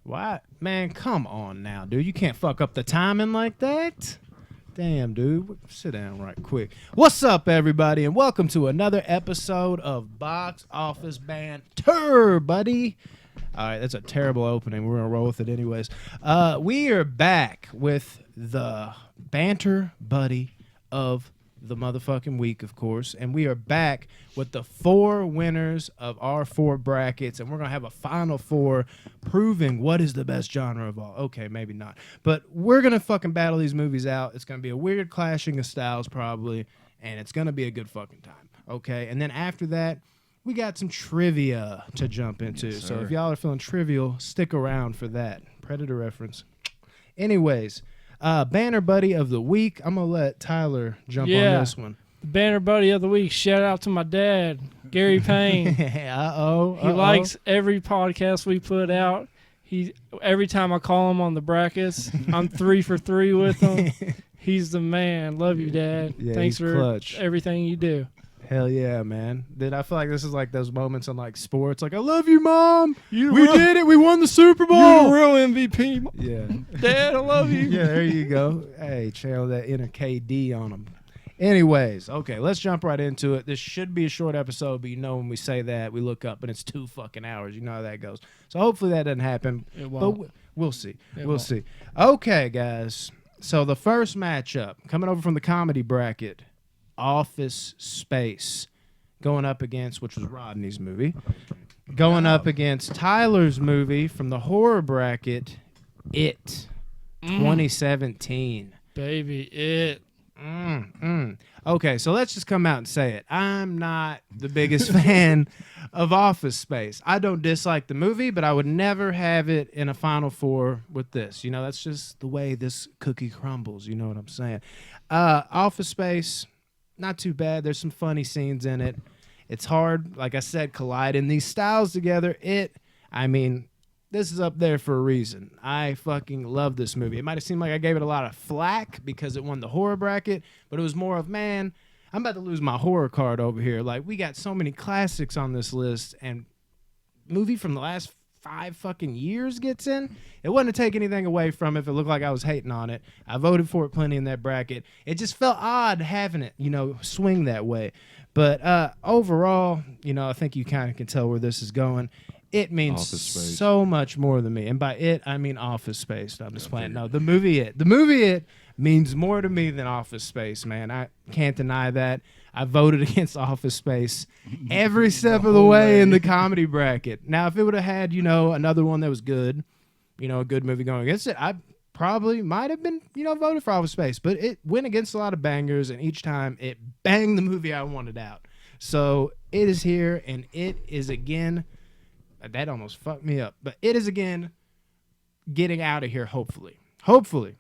What? Man, come on now, dude. You can't fuck up the timing like that. Damn, dude. Sit down right quick. What's up, everybody, and welcome to another episode of Box Office Banter, buddy. All right, that's a terrible opening. We're going to roll with it anyways. We are back with the Banter Buddy of the motherfucking week, of course, and we are back with the 4 winners of our 4 brackets, and we're gonna have a final 4 proving what is the best genre of all. Okay, maybe not, but we're gonna fucking battle these movies out. It's gonna be a weird clashing of styles probably, and it's gonna be a good fucking time. Okay, and then after that, we got some trivia to jump into. Yes, so if y'all are feeling trivial, stick around for that. Predator reference. Anyways. Banner Buddy of the week. I'm going to let Tyler jump on this one. The Banner Buddy of the week. Shout out to my dad, Gary Payne. He likes every podcast we put out. Every time I call him on the brackets, I'm 3 for 3 with him. He's the man. Love you, Dad. Yeah, Thanks for clutch. everything you do. Hell yeah, man. Dude, I feel like this is like those moments in like sports. Like, I love you, Mom. We did it. We won the Super Bowl. You're the real MVP. Yeah. Dad, I love you. Yeah, there you go. Hey, channel that inner KD on them. Anyways, okay, let's jump right into it. This should be a short episode, but you know when we say that, we look up and it's 2 fucking hours. You know how that goes. So hopefully that doesn't happen. It won't. But we'll see. We'll see. Okay, guys. So the first matchup, coming over from the comedy bracket, Office Space, going up against, which was Rodney's movie, going up against Tyler's movie from the horror bracket, It, 2017. Baby, It. Okay, so let's just come out and say it. I'm not the biggest fan of Office Space. I don't dislike the movie, but I would never have it in a Final Four with this. You know, that's just the way this cookie crumbles. You know what I'm saying? Office Space, not too bad. There's some funny scenes in it. It's hard, like I said, colliding these styles together. This is up there for a reason. I fucking love this movie. It might have seemed like I gave it a lot of flack because it won the horror bracket, but it was more of, man, I'm about to lose my horror card over here. Like, we got so many classics on this list, and movie from the last 5 fucking years gets in. It wouldn't take anything away from it if it looked like I was hating on it. I voted for it plenty in that bracket. It just felt odd having it, swing that way. But overall, I think you kind of can tell where this is going. It means so much more than me. And by it, I mean Office Space. I'm just playing. No, the movie It. The movie It means more to me than Office Space, man. I can't deny that. I voted against Office Space every step of the way in the comedy bracket. Now, if it would have had, another one that was good, a good movie going against it, I probably might have been, voted for Office Space. But it went against a lot of bangers, and each time it banged the movie I wanted out. So it is here, and it is again, that almost fucked me up, but it is again getting out of here, hopefully. Hopefully.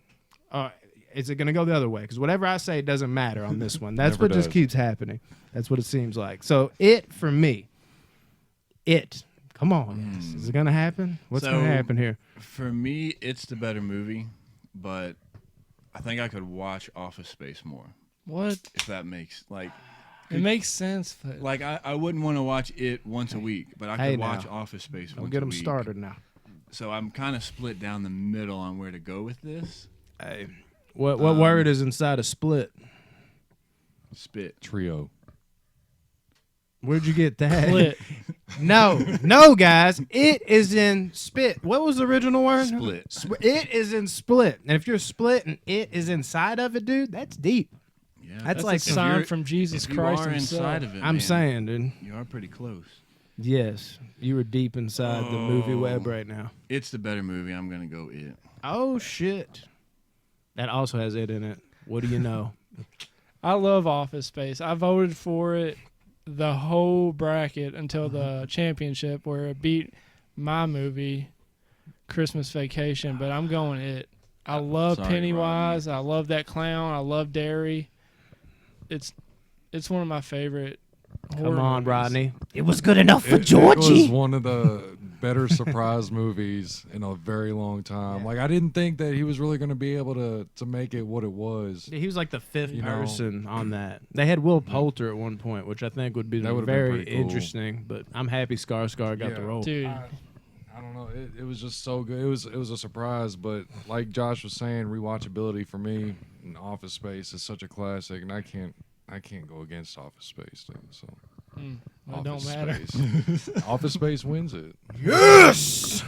Is it going to go the other way? Because whatever I say doesn't matter on this one. That's what just keeps happening. That's what it seems like. So It, for me, It. Come on. Is it going to happen? What's going to happen here? For me, it's the better movie, but I think I could watch Office Space more. What? If that makes, it makes sense. But I wouldn't want to watch It once a week, but I could watch Office Space once a week. Don't get them started now. So I'm kind of split down the middle on where to go with this. Hey. What word is inside a split? Spit. Trio. Where'd you get that? Split. No, guys. It is in spit. What was the original word? Split. It is in split. And if you're split and it is inside of it, dude, that's deep. Yeah, that's like a sign from Jesus Christ you are himself. inside of it, I'm man, saying, dude. You are pretty close. Yes, you were deep inside the movie web right now. It's the better movie. I'm going to go It. Oh, shit. That also has It in it. What do you know? I love Office Space. I voted for it the whole bracket until the championship where it beat my movie, Christmas Vacation, but I'm going It. I love Pennywise. Rodney. I love that clown. I love Derry. It's one of my favorite horror Come on, movies. Rodney. It was good enough for Georgie. It was one of the better surprise movies in a very long time. Yeah. Like, I didn't think that he was really going to be able to make it what it was. He was like the 5th person on that. They had Will Poulter at one point, which I think would be very pretty cool. interesting. But I'm happy Skarsgård got the role. Dude, I don't know. It was just so good. It was a surprise, but like Josh was saying, rewatchability for me in Office Space is such a classic, and I can't go against Office Space, dude. So It don't Office matter. Space. Office Space wins it. Yes.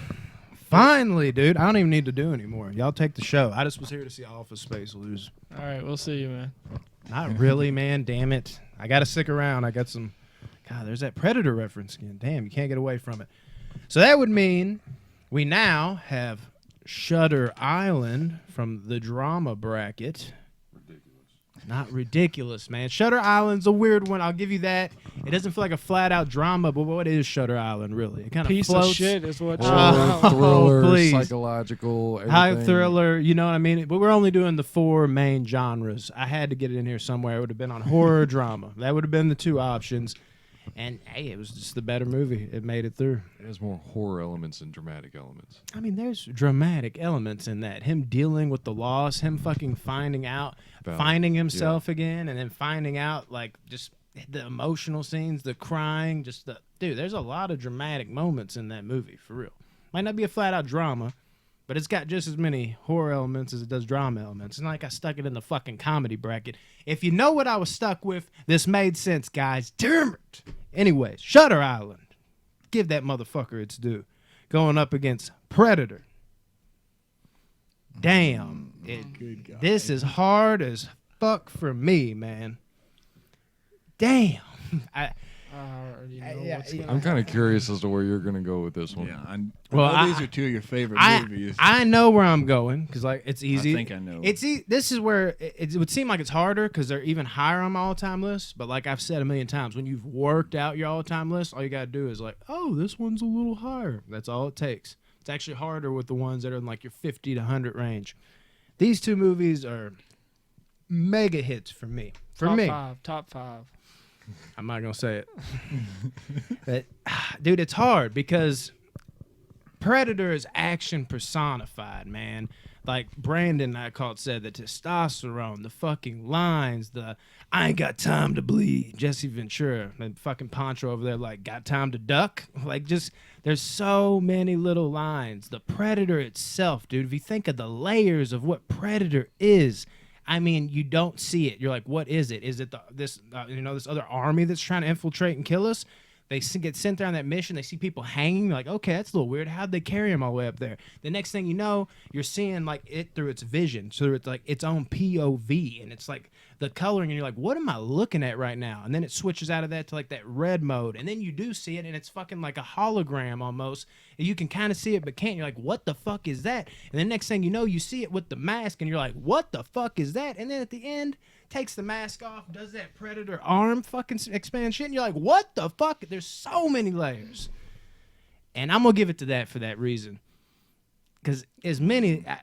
Finally, dude. I don't even need to do anymore. Y'all take the show. I just was here to see Office Space lose. All right, we'll see you, man. Not really, man. Damn it. I got to stick around. I got some. God, there's that Predator reference again. Damn, you can't get away from it. So that would mean we now have Shutter Island from the drama bracket. Not ridiculous, man. Shutter Island's a weird one. I'll give you that. It doesn't feel like a flat-out drama, but what is Shutter Island, really? It kind of Piece floats. of shit is what. Oh, Thriller, please. psychological, High everything. thriller, you know what I mean? But we're only doing the 4 main genres. I had to get it in here somewhere. It would have been on horror, drama. That would have been the 2 options. And, hey, it was just the better movie. It made it through. It has more horror elements than dramatic elements. I mean, there's dramatic elements in that. Him dealing with the loss, him fucking finding himself again, and then finding out, like, just the emotional scenes, the crying, dude, there's a lot of dramatic moments in that movie, for real. Might not be a flat-out drama, but it's got just as many horror elements as it does drama elements. And like I stuck it in the fucking comedy bracket. If you know what I was stuck with, this made sense, guys. Damn it. Anyways, Shutter Island. Give that motherfucker its due. Going up against Predator. Damn. This is hard as fuck for me, man. Damn. I already know what's gonna I'm kind of curious as to where you're going to go with this one. Yeah, Well, I know these are 2 of your favorite movies. I know where I'm going because like it's easy. I think I know. This is where it would seem like it's harder because they're even higher on my all-time list. But like I've said a million times, when you've worked out your all-time list, all you gotta do is like, oh, this one's a little higher. That's all it takes. It's actually harder with the ones that are in like your 50 to 100 range. These 2 movies are mega hits for me. Top 5. I'm not gonna say it, but dude, it's hard because Predator is action personified, man. Like Brandon, said the testosterone, the fucking lines, the I ain't got time to bleed. Jesse Ventura, and fucking Poncho over there, like got time to duck. Like just there's so many little lines. The Predator itself, dude. If you think of the layers of what Predator is. I mean, you don't see it. You're like, what is it? Is it this other army that's trying to infiltrate and kill us? They get sent there on that mission. They see people hanging. They're like, okay, that's a little weird. How'd they carry them all the way up there? The next thing you know, you're seeing like it through its vision, so it's like its own POV, and it's like the coloring, and you're like, what am I looking at right now? And then it switches out of that to like that red mode, and then you do see it, and it's fucking like a hologram almost. And you can kind of see it, but can't. You're like, what the fuck is that? And the next thing you know, you see it with the mask, and you're like, what the fuck is that? And then at the end, takes the mask off, does that Predator arm fucking expansion, and you're like, what the fuck? There's so many layers. And I'm going to give it to that for that reason. Because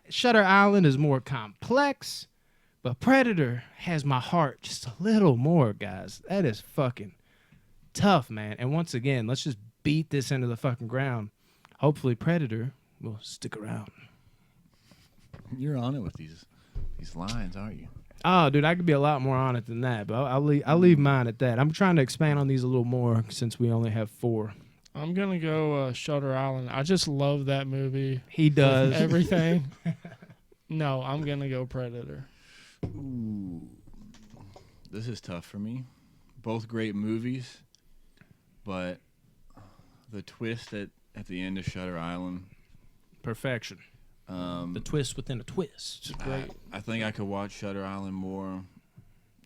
Shutter Island is more complex, but Predator has my heart just a little more, guys. That is fucking tough, man. And once again, let's just beat this into the fucking ground. Hopefully Predator will stick around. You're on it with these lines, aren't you? Oh, dude, I could be a lot more on it than that, but I'll leave mine at that. I'm trying to expand on these a little more since we only have 4. I'm gonna go Shutter Island. I just love that movie. He does. Everything. No, I'm gonna go Predator. Ooh, this is tough for me. Both great movies, but the twist at the end of Shutter Island. Perfection. The twist within a twist. Great. I think I could watch Shutter Island more.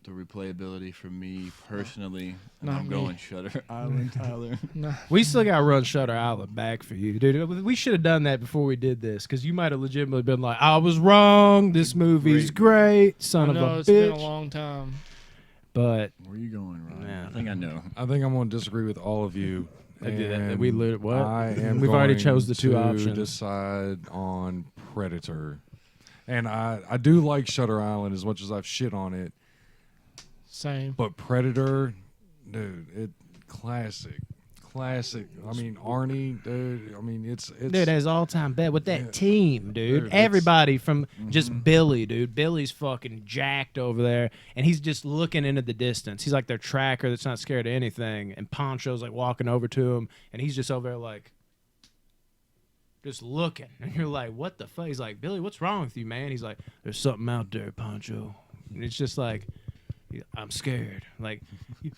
The replayability for me personally. And Not I'm me. going Shutter Island, Tyler. No. We still got to run Shutter Island back for you, dude. We should have done that before we did this, because you might have legitimately been like, I was wrong. This movie's great. Son I of know a it's been a bitch. long time. But Where are you going, Ryan? Yeah. I think I know. I think I'm going to disagree with all of you. I did that. and We lit- what? I am We've already going chose the 2 to options. decide on Predator. And I do like Shutter Island as much as I've shit on it. Same. But Predator, dude, classic. I mean, Arnie, dude. I mean, it's dude, that's all-time best with that team, dude. Dude, it's- Everybody from just Billy, dude. Billy's fucking jacked over there, and he's just looking into the distance. He's like their tracker that's not scared of anything, and Poncho's like walking over to him, and he's just over there like, just looking, and you're like, what the fuck? He's like, Billy, what's wrong with you, man? He's like, there's something out there, Pancho. And it's just like, I'm scared. Like,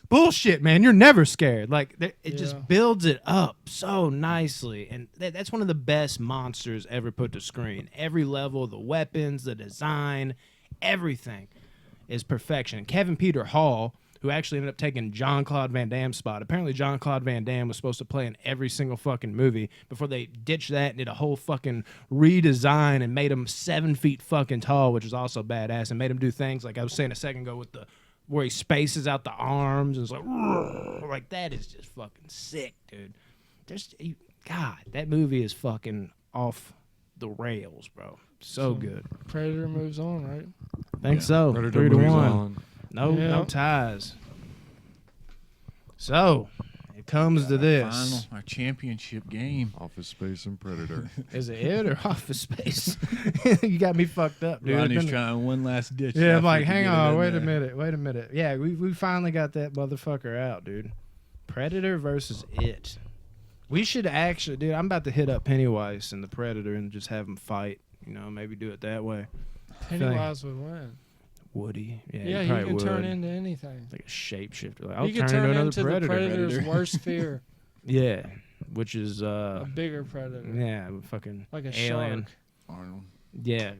bullshit, man. You're never scared. Like, it just builds it up so nicely. And that's one of the best monsters ever put to screen. Every level, the weapons, the design, everything is perfection. Kevin Peter Hall, who actually ended up taking Jean-Claude Van Damme's spot. Apparently, Jean-Claude Van Damme was supposed to play in every single fucking movie before they ditched that and did a whole fucking redesign and made him 7 feet fucking tall, which was also badass, and made him do things like I was saying a second ago with the where he spaces out the arms and it's like that is just fucking sick, dude. God, that movie is fucking off the rails, bro. So good. Predator moves on, right? Think so. Predator 3-1. moves on. No ties. So it comes to this. Our championship game. Office Space and Predator. Is it it or Office Space? You got me fucked up, dude. Ronnie's trying one last ditch. Yeah, I'm like, effort to hang get it on, in wait a there. minute. Yeah, we finally got that motherfucker out, dude. Predator versus It. We should actually, dude, I'm about to hit up Pennywise and the Predator and just have them fight. You know, maybe do it that way. Pennywise would win. Woody. Yeah, he he probably can turn would. into anything. Like a shapeshifter. Like, I'll He can turn turn into into another the Predator's predator. worst fear. Yeah, which is A bigger predator. yeah, fucking Like a alien. shark. Arnold. Yeah.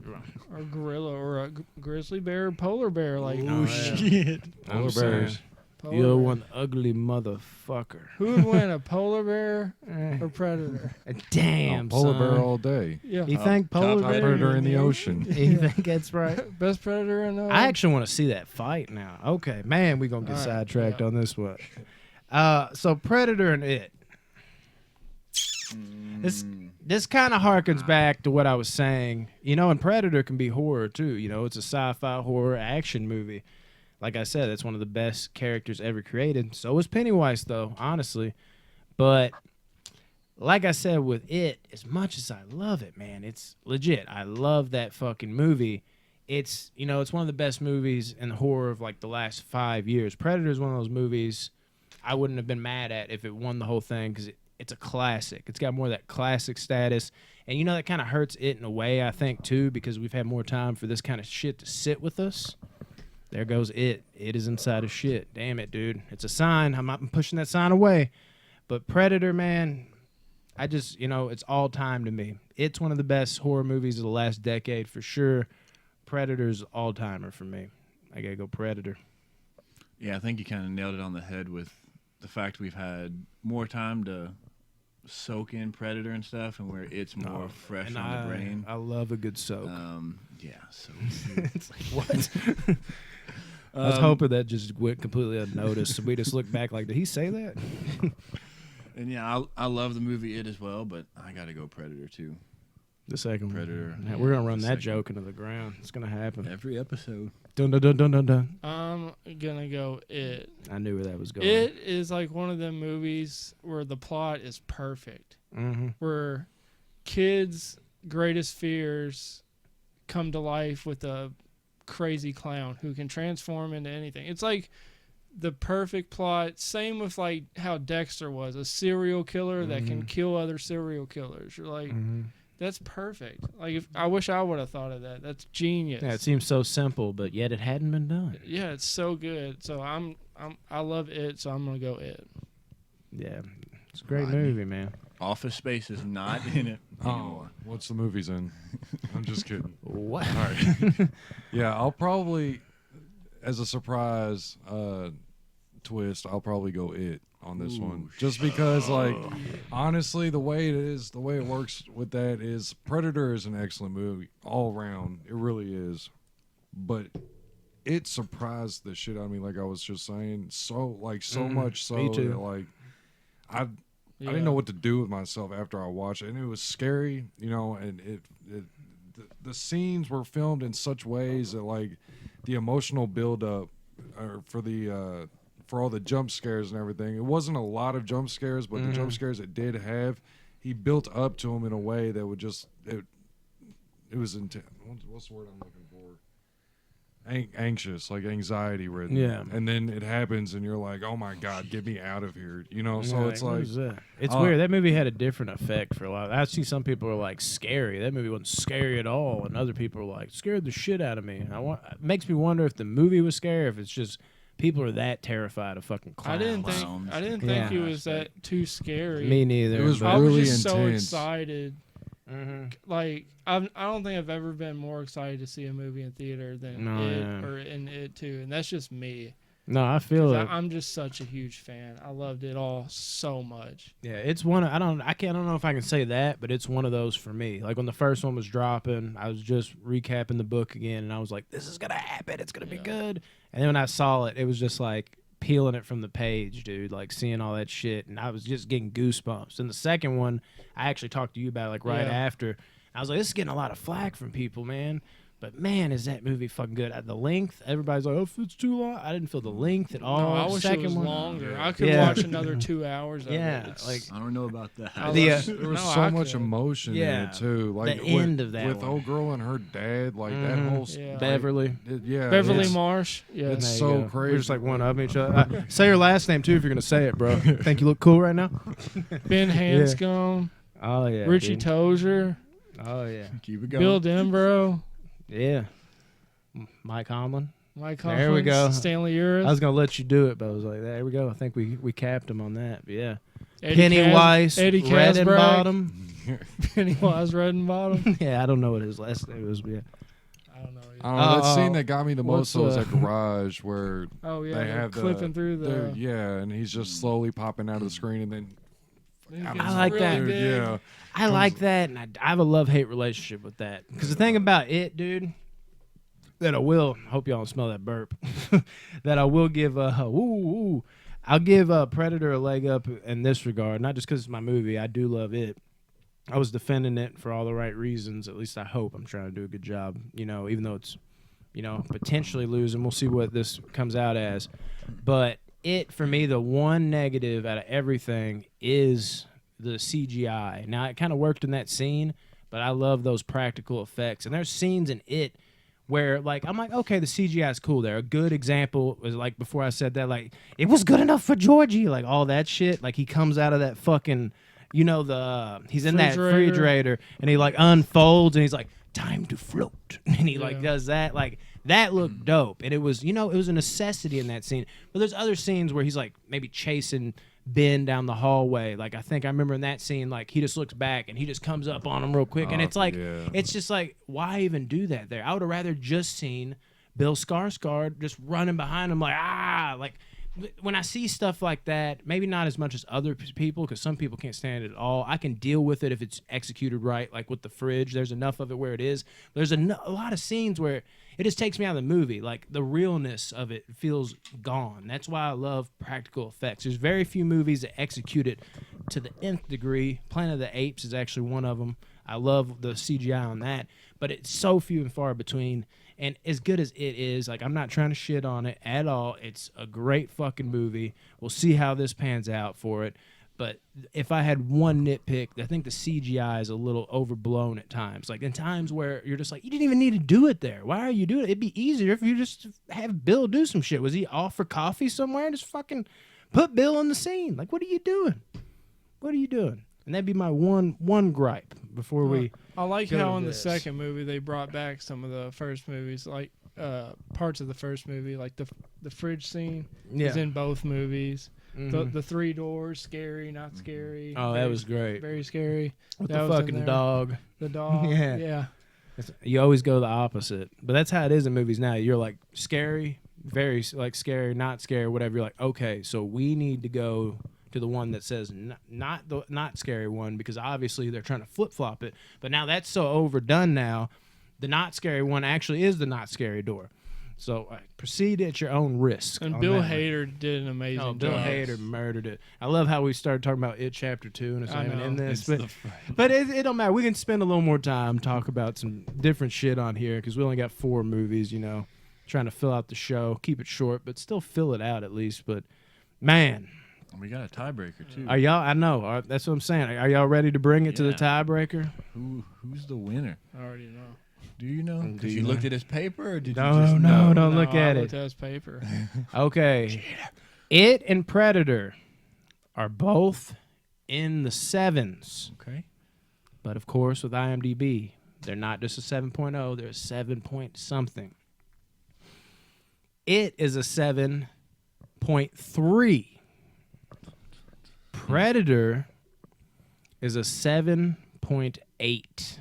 Or a gorilla or a grizzly bear or polar bear. Like, Oh, shit. I'm Polar saying, bears. polar you're bear. one ugly motherfucker. Who would win, a polar bear or predator? Damn, Polar son. bear all day. Yeah. You think polar Top bear? predator in the ocean. You think that's right? Best predator in the I actually want to see that fight now. Okay, man, we're going to get All right, sidetracked yeah. on this one. So Predator and It. This kind of harkens back to what I was saying. You know, and Predator can be horror too. You know, it's a sci-fi horror action movie. Like I said, it's one of the best characters ever created. So is Pennywise, though, honestly. But like I said with It, as much as I love it, man, it's legit. I love that fucking movie. It's, you know, it's one of the best movies in horror of like the last 5 years. Predator is one of those movies I wouldn't have been mad at if it won the whole thing because it's a classic. It's got more of that classic status. And, you know, that kind of hurts It in a way, I think, too, because we've had more time for this kind of shit to sit with us. There goes It. It is inside of shit. Damn it, dude. It's a sign. I'm not pushing that sign away. But Predator, man, I just, you know, it's all time to me. It's one of the best horror movies of the last decade for sure. Predator's all-timer for me. I got to go Predator. Yeah, I think you kind of nailed it on the head with the fact we've had more time to soak in Predator and stuff, and where it's more fresh And on the brain. I love a good soak. Yeah, so It's like, what? I was hoping that just went completely unnoticed. So we just look back like, did he say that? and yeah, I love the movie It as well, but I got to go Predator too. The second Predator. One. Yeah, we're going to run The that second. joke into the ground. It's going to happen. Every episode. Dun, dun, dun, dun, dun, dun. I'm gonna go It. I knew where that was going. It is like one of them movies where the plot is perfect. Mm-hmm. Where kids' greatest fears come to life with a crazy clown who can transform into anything. It's like the perfect plot. Same with like how Dexter was, a serial killer that can kill other serial killers. You're like, that's perfect. Like, I wish I would have thought of that. That's genius. Yeah, it seems so simple, but yet it hadn't been done. Yeah, it's so good. So I love It. So I'm gonna go It. Yeah, it's a great Rodney. movie, man. Office Space is not in it Oh, anymore. what's the movies in? I'm just kidding. What? All right. Yeah, I'll probably, as a surprise twist, I'll probably go It on this one. Just because, like, honestly, the way it works with that is Predator is an excellent movie all around. It really is. But it surprised the shit out of me, like I was just saying. So much so me too. that, like, I didn't know what to do with myself after I watched it, and it was scary, you know. And the scenes were filmed in such ways that, like, the emotional buildup for all the jump scares and everything. It wasn't a lot of jump scares, but the jump scares it did have, he built up to them in a way that would just it was intense. What's the word I'm looking anxious, like anxiety ridden. Yeah. And then it happens, and you're like, "Oh my god, get me out of here!" You know. So Yeah, it's what like, is that? It's weird. That movie had a different effect for a lot. I see some people are like scary. That movie wasn't scary at all, and other people are like scared the shit out of me. It makes me wonder if the movie was scary, or if it's just people are that terrified of fucking I clowns. didn't think Yeah. it was that too scary. Me neither. It was but- I was really just so intense. excited. Mhm. Like I don't think I've ever been more excited to see a movie in theater than No, it yeah. or in it too, and that's just me. No, I feel 'Cause it. I'm just such a huge fan. I loved it all so much. Yeah, it's one. I don't know if I can say that, but it's one of those for me. Like when the first one was dropping, I was just recapping the book again, and I was like, "This is gonna happen. It's gonna be good." And then when I saw it, it was just like peeling it from the page, dude. Like seeing all that shit, and I was just getting goosebumps. And the second one, I actually talked to you about it, like right Yeah. after. I was like, "This is getting a lot of flack from people, man." But man, is that movie fucking good? The length, everybody's like, "Oh, if it's too long." I didn't feel the length at all. No, I wish it Second was one, longer. Yeah. I could Yeah. watch another 2 hours. Of Yeah, it. It's- like I don't know about that. I The, love- There was No, so I much could. emotion in Yeah. it too. Like The with, end of that with one. old girl and her dad, like that Mhm. whole Yeah. Beverly. yeah, Beverly it's- Marsh. Yeah, it's There you so go. crazy. We're just like one up each other. Say your last name too if you're gonna say it, bro. Think you look cool right now? Ben Hanscom, Oh yeah. Richie dude. Tozier, Oh yeah. Keep it going. Bill Denbrough, Yeah. Mike Tomlin. Mike There we Hoffman, go. Stanley I Uris, was gonna let you do it, but I was like, there we go. I think we capped him on that. But yeah. Eddie Pennywise, Eddie Red and Casbrack. Bottom. Pennywise Redenbottom. Yeah, I don't know what his last name was. But yeah. I don't know. I don't know. That Oh, scene that got me the most what's, was that garage where Oh yeah, they they're have clipping through the. yeah, and he's just slowly popping out of the screen, and then It I gets like that. really big. yeah, I like that, and I have a love-hate relationship with that. Because the thing about it, dude, that I will hope y'all don't smell that burp. That I will give I'll give Predator a leg up in this regard, not just because it's my movie. I do love it. I was defending it for all the right reasons. At least I hope I'm trying to do a good job. You know, even though it's potentially losing. We'll see what this comes out as. But it, for me, the one negative out of everything is the CGI. Now, it kind of worked in that scene, but I love those practical effects. And there's scenes in it where, like, I'm like, okay, the CGI is cool there. A good example was, like, before I said that, like, it was good enough for Georgie. Like, all that shit. Like, he comes out of that fucking, he's in that refrigerator, and he, like, unfolds, and he's like, time to float. And he, like, does that. Like, that looked dope. And it was, it was a necessity in that scene. But there's other scenes where he's, like, maybe chasing Ben down the hallway. Like, I think I remember in that scene, like, he just looks back and he just comes up on him real quick. And it's like, yeah. it's just like, why even do that there? I would have rather just seen Bill Skarsgård just running behind him like, like, when I see stuff like that, maybe not as much as other people, because some people can't stand it at all. I can deal with it if it's executed right, like with the fridge. There's enough of it where it is. There's a lot of scenes where it just takes me out of the movie. Like, the realness of it feels gone. That's why I love practical effects. There's very few movies that execute it to the nth degree. Planet of the Apes is actually one of them. I love the CGI on that, but it's so few and far between. And as good as it is, like, I'm not trying to shit on it at all. It's a great fucking movie. We'll see how this pans out for it. But if I had one nitpick, I think the CGI is a little overblown at times. Like, in times where you're just like, you didn't even need to do it there. Why are you doing it? It'd be easier if you just have Bill do some shit. Was he off for coffee somewhere? Just fucking put Bill in the scene. Like, what are you doing? What are you doing? And that'd be my one gripe before we... I like go how to in the this. second movie they brought back some of the first movies, like parts of the first movie, like the fridge scene is in both movies. Mhm. The three doors, scary, not scary. Oh, that very- was great. very scary. With that the was in fucking there. dog. The dog. Yeah. Yeah. You always go the opposite. But that's how it is in movies now. You're like, scary, very, like, scary, not scary, whatever. You're like, okay, so we need to go to the one that says not the not scary one, because obviously they're trying to flip-flop it. But now that's so overdone now, the not scary one actually is the not scary door. So proceed at your own risk. And on Bill that one. Hader did an amazing Oh, job. Bill Hader murdered it. I love how we started talking about It Chapter 2 and it's I not even know. in this. It's But it don't matter. We can spend a little more time talk about some different shit on here, because we only got 4 movies, trying to fill out the show. Keep it short, but still fill it out at least. But, man, We got a tiebreaker too. are y'all, I know, that's what I'm saying. Are y'all ready to bring it to the Yeah. tiebreaker? Who's the winner? I already know. Do you know? Do Because you you looked know? at his paper, or did you No, just no, know? don't look at I it. looked at his paper. Okay. It and Predator are both in the 7s. Okay. But of course, with IMDb, they're not just a 7.0, they're a 7 point something. It is a 7.3. Predator is a 7.8.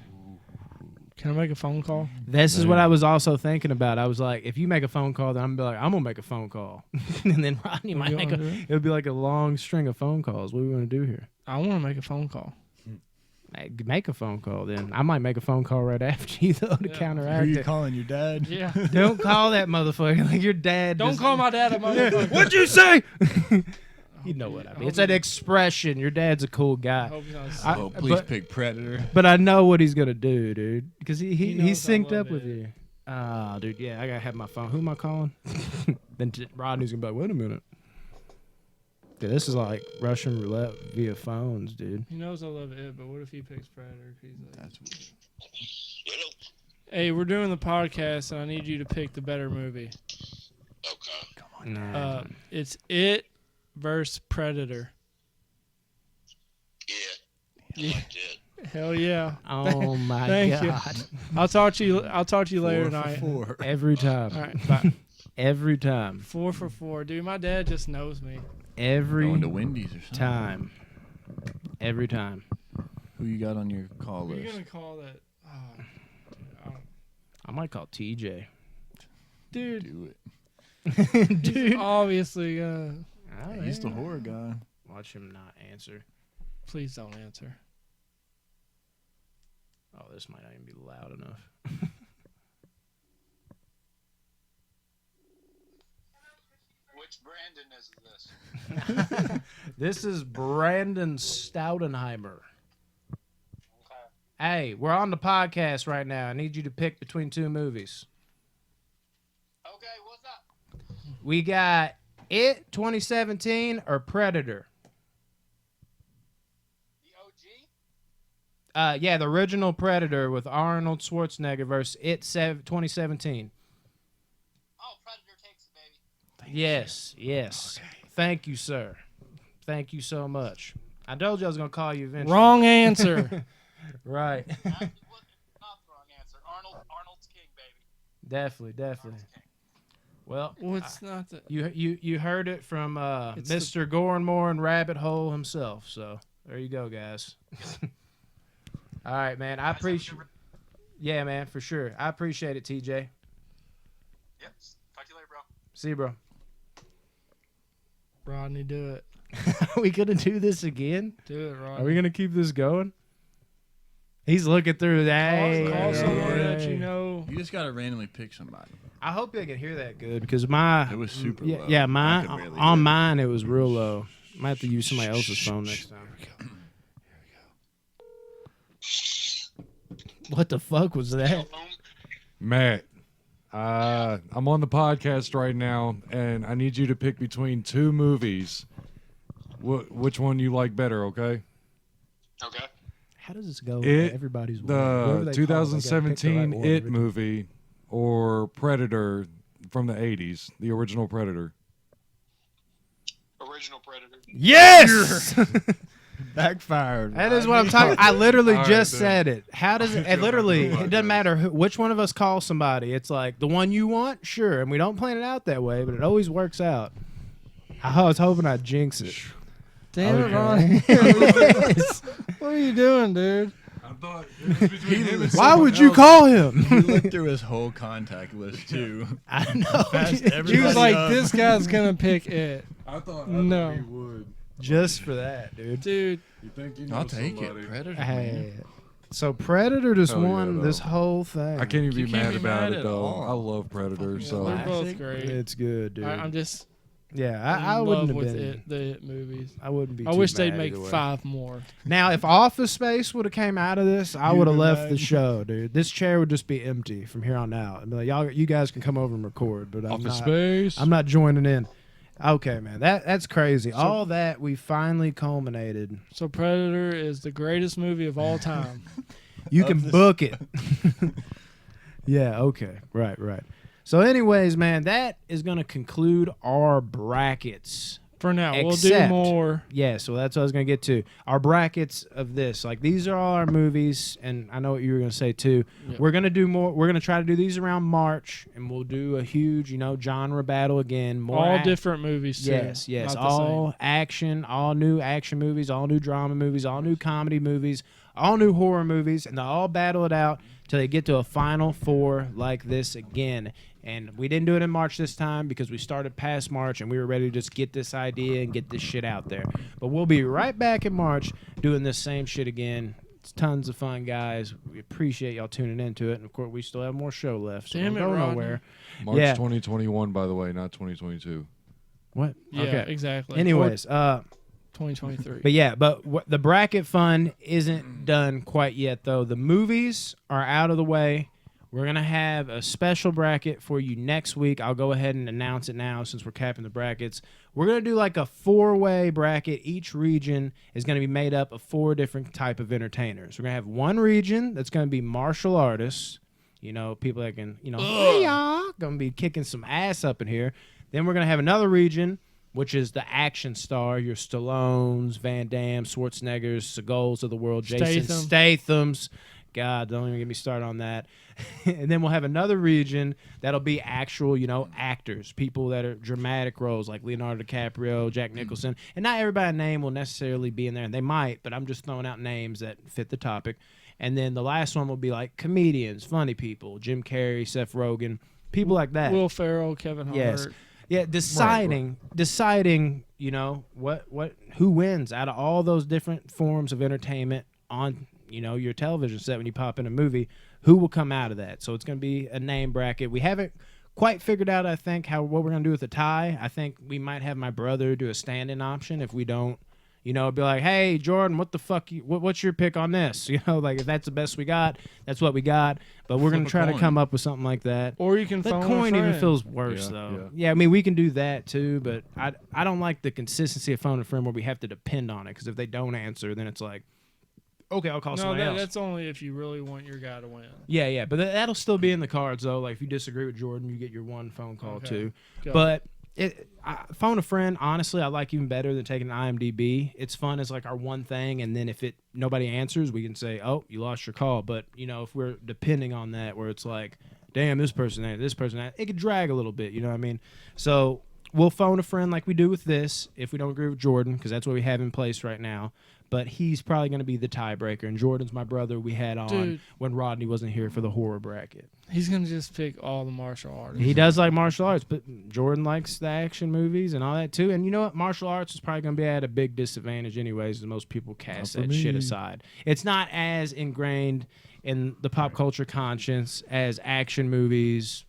Can I make a phone call? This is what I was also thinking about. I was like, if you make a phone call, then I'm gonna be like, I'm gonna make a phone call, and then Rodney might You make wanna a. do it? It'll be like a long string of phone calls. What do we want to do here? I want to make a phone call. Make a phone call. Then I might make a phone call right after you though to Yeah. Who are counteract you it. calling? Your dad? Yeah. Don't call that motherfucker like your dad. Don't just- call my dad a motherfucker. What'd you say? You hope know he- what I I mean. hope It's an he- expression. Your dad's a cool I guy. hope he's not I- Oh, sick. please but- pick Predator. But I know what he's gonna do, dude, because He he's knows I synced love up with it. you. Ah, dude, yeah, I gotta have my phone. Who am I calling? Then Rodney's gonna be like, wait a minute. Dude, this is like Russian roulette via phones, dude. He knows I love it, but what if he picks Predator? He's like, That's weird. hey, we're doing the podcast, and I need you to pick the better movie. Nah. It's It versus Predator. Yeah. Hell yeah! Oh my Thank you. god! I'll talk to you. I'll talk to you later 4 for tonight. 4. Every time, All right, bye. every time, 4 for 4, dude. My dad just knows me. every Going to Wendy's or something. time, every time. Who you got on your call Who are you list? gonna call that? Oh, I might call TJ. dude, Do it. dude, obviously gonna. Oh, He's the yeah. horror guy. Watch him not answer. Please don't answer. Oh, this might not even be loud enough. Which Brandon is this? This is Brandon Stoudenheimer. Okay. Hey, we're on the podcast right now. I need you to pick between two movies. Okay, what's up? We got It 2017 or Predator. The OG? Yeah, the original Predator with Arnold Schwarzenegger versus It 2017. Oh, Predator takes it, baby. Yes, yes. Thank you, sir. Thank you so much. I told you I was gonna call you eventually. Wrong answer. Right. Not the wrong answer. Arnold's king, baby. Definitely. Arnold's king. Well, well, it's not the. you heard it from It's the- Mr. Gorenmore and Rabbit Hole himself. So there you go, guys. All right, man. I appreciate. Yeah, man, for sure. I appreciate it, TJ. Yep. Talk to you later, bro. See you, bro. Rodney, do it. Are we gonna do this again? Do it, Rodney. Are we gonna keep this going? He's looking through that. Call someone that you know. You just gotta randomly pick somebody. I hope they can hear that good because my It was super yeah, low. yeah I mine could barely on hear it. mine it was real low. Might have to use somebody else's phone next time. What the fuck was that? Matt, I'm on the podcast right now, and I need you to pick between two movies. Which one you like better? Okay. Okay. How does this go? It- Everybody's way? Whoever The they call, they gotta pick the right 2017 one It every time. movie or Predator from the 80s, the original Predator. Original Predator. Yes, Backfired. that is what I'm talking. I literally All right, just then. said it. How does it? It literally, it doesn't matter which one of us calls somebody. It's like the one you want, sure, and we don't plan it out that way, but it always works out. I was hoping I'd jinx it. Damn it, Okay. Rodney. What are you doing, dude? I thought it was between him and Why someone would you else. call him? He looked through his whole contact list too. I know. Passed He was everybody like, up. this guy's gonna pick it. I thought No. he would. Just for that, dude. Dude, You think you know I'll take somebody. it. Predator. Hey. So Predator just Hell yeah, won though. this whole thing. I can't even You be can't mad be about mad it at though. all. I love Predator, they're so Fucking both classic. great. It's good, dude. I'm just yeah, in I wouldn't love have with been. the It movies. I wouldn't be. I too wish they'd mad make either way. 5 more. Now, if Office Space would have came out of this, I You'd would have have left mad. the show, dude. This chair would just be empty from here on out. I'd be like, y'all, you guys can come over and record, but Office Space. I'm not joining in. Okay, man, that's crazy. All that we finally culminated. So Predator is the greatest movie of all time. You Of can this- book it. Yeah, okay. Right, right. So anyways, man, that is going to conclude our brackets. For now, we'll do Except- more. Yeah, so that's what I was going to get to. Our brackets of this. Like, these are all our movies, and I know what you were going to say, too. Yeah. We're going to do more. We're going to try to do these around March, and we'll do a huge, genre battle again. More All ac- different movies, too. Yes, Not the all same. action, all new action movies, all new drama movies, all new comedy movies, all new horror movies, and they'll all battle it out till they get to a final four like this again. And we didn't do it in March this time because we started past March and we were ready to just get this idea and get this shit out there. But we'll be right back in March doing this same shit again. It's tons of fun, guys. We appreciate y'all tuning into it. And, of course, we still have more show left, so Damn don't it, go Rodney. nowhere. March Yeah. 2021, by the way, not 2022. What? Yeah, Okay. exactly. Anyways, 2023. but yeah, the bracket fun isn't done quite yet, though. The movies are out of the way. We're going to have a special bracket for you next week. I'll go ahead and announce it now since we're capping the brackets. We're going to do like a four-way bracket. Each region is going to be made up of four different type of entertainers. We're going to have one region that's going to be martial artists. People that can, hey, y'all, going to be kicking some ass up in here. Then we're going to have another region, which is the action star, your Stallones, Van Damme, Schwarzeneggers, Seagulls of the world, Jason Statham's. God, don't even get me started on that. And then we'll have another region that'll be actual, actors, people that are dramatic roles like Leonardo DiCaprio, Jack Nicholson. And not everybody's name will necessarily be in there, and they might, but I'm just throwing out names that fit the topic. And then the last one will be like comedians, funny people, Jim Carrey, Seth Rogen, people like that. Will Ferrell, Kevin Hart. Yes. Yeah, deciding, what who wins out of all those different forms of entertainment on, your television set when you pop in a movie, who will come out of that. So it's going to be a name bracket. We haven't quite figured out, I think, what we're going to do with the tie. I think we might have my brother do a stand-in option if we don't, be like, hey, Jordan, what the fuck, what's your pick on this? Like if that's the best we got, that's what we got. But we're going to try to come up with something like that. Or you can The phone coin a even friend. feels worse, though. yeah. Yeah, I mean, we can do that, too, but I don't like the consistency of phone a friend where we have to depend on it, because if they don't answer, then it's like, okay, I'll call No, somebody else. that's only if you really want your guy to win. Yeah, but that'll still be in the cards, though. Like, if you disagree with Jordan, you get your one phone call, Okay. too. Go. But phone a friend, honestly, I like even better than taking an IMDb. It's fun as, like, our one thing, and then if nobody answers, we can say, oh, you lost your call. But, if we're depending on that, where it's like, damn, this person, it could drag a little bit, you know what I mean? So we'll phone a friend like we do with this if we don't agree with Jordan, because that's what we have in place right now. But he's probably going to be the tiebreaker. And Jordan's my brother we had on Dude. when Rodney wasn't here for the horror bracket. He's going to just pick all the martial artists. He does like martial arts, but Jordan likes the action movies and all that too. And you know what? Martial arts is probably going to be at a big disadvantage anyways, as most people cast Not for that shit me. aside. It's not as ingrained in the pop culture conscience as action movies,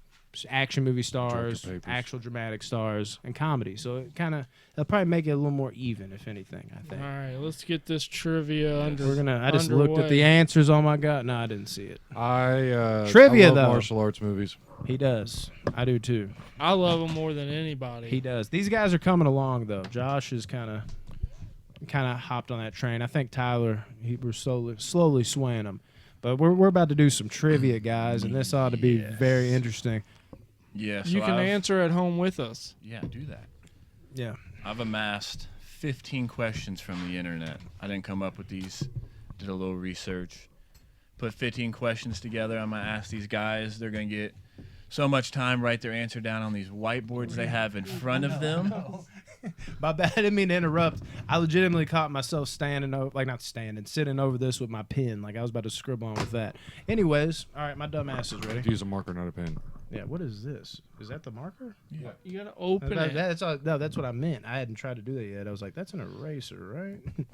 action movie stars, Drop your papers. actual dramatic stars, and comedy. So it'll probably make it a little more even, if anything, I All think. right, let's get this trivia under. I just looked at the underway. answers. Oh my God. No, I didn't see it. I Trivia, love though. martial arts movies. He does. I do too. I love him more than anybody. He does. These guys are coming along though. Josh is kind of hopped on that train. I think Tyler, we're slowly swaying him. But we're about to do some trivia, guys, and this ought to be very interesting. Yeah, so You can I've- answer at home with us. Yeah, do that. Yeah. I've amassed 15 questions from the internet. I didn't come up with these. Did a little research. Put 15 questions together. I'm going to ask these guys. They're going to get so much time write their answer down on these whiteboards they have in front of them. My bad. I didn't mean to interrupt. I legitimately caught myself sitting over this with my pen. Like I was about to scribble on with that. Anyways, all right, my dumb ass is ready. Use a marker, not a pen. Yeah, what is this? Is that the marker? You gotta open it. That's what I meant. I hadn't tried to do that yet. I was like, that's an eraser, right?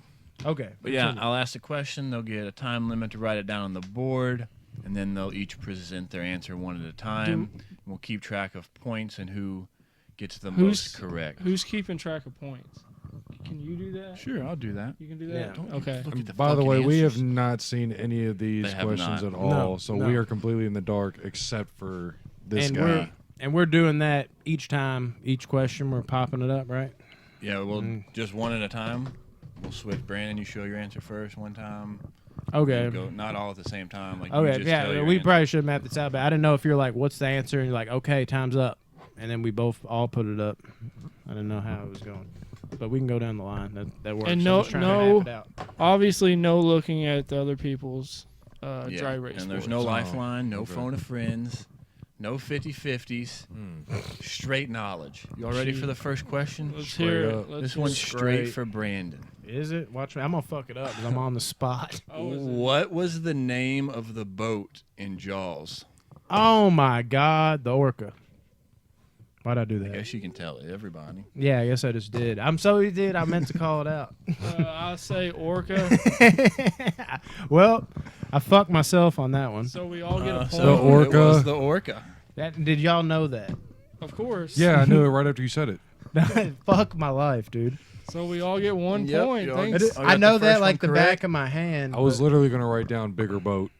Okay. But yeah, continue. I'll ask a question. They'll get a time limit to write it down on the board, and then they'll each present their answer one at a time. We'll keep track of points and who gets the most correct. Who's keeping track of points? Can you do that? Sure, I'll do that. You can do that. Yeah. Okay. Look at the By the fucking way, we have answers. not seen any of these They have questions not. at all, No, so no. we are completely in the dark except for this guy. We're doing that each time, each question we're popping it up, right? Yeah, well, just one at a time. We'll switch. Brandon, you show your answer first one time. Okay. Go not all at the same time. Like you Okay, just tell yeah, your we answer. probably should have mapped this out, but I didn't know if you're like, what's the answer? And you're like, okay, time's up. And then we both all put it up. I didn't know how it was going. But we can go down the line. That works. And I'm no- just trying to no- map it out. Obviously, no looking at the other people's Yeah. drag race. And there's scores. no Oh, lifeline, no okay. phone of friends, no 50-50s. Straight knowledge. You all ready for the first question? Let's Straight hear up. it. Let's This hear one's it. straight for Brandon. Is it? Watch me. I'm going to fuck it up because I'm on the spot. Oh, is it? What was the name of the boat in Jaws? Oh, my God. The orca. Why'd I do I that? guess you can tell everybody. Yeah, I guess I just did. I'm sorry, did. I meant to call it out. I say orca. Well, I fucked myself on that one. So we all get a point. The orca. It was the orca. Did y'all know that? Of course. Yeah, I knew it right after you said it. Fuck my life, dude. So we all get 1 Yep, point. you all Thanks. get- I know the that first like the one back correct. of my hand. I was but- literally going to write down bigger boat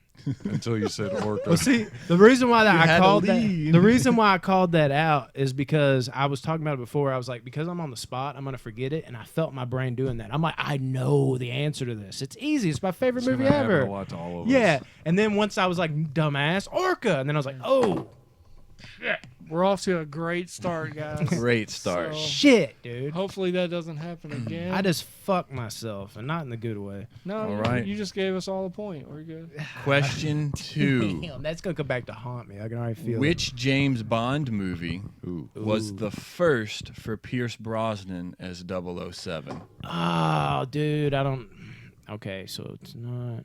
until you said orca. Well, see, the reason why You I had a called that, lead. the reason why I called that out is because I was talking about it before. I was like, because I'm on the spot, I'm gonna forget it, and I felt my brain doing that. I'm like, I know the answer to this. It's easy. It's my favorite It's movie gonna happen ever. a lot to all of Yeah, us. and then once I was like, dumbass, orca, and then I was like, oh We're off to a great start, guys. Great start. So- shit, dude. Hopefully that doesn't happen again. I just fucked myself, and not in the good way. no, All you, right. you just gave us all a point. We're good. Question 2. Damn, that's gonna come back to haunt me. I can already feel it. Which James Bond movie was Ooh. the first for Pierce Brosnan as 007? Oh, dude, I don't. Okay, so it's not.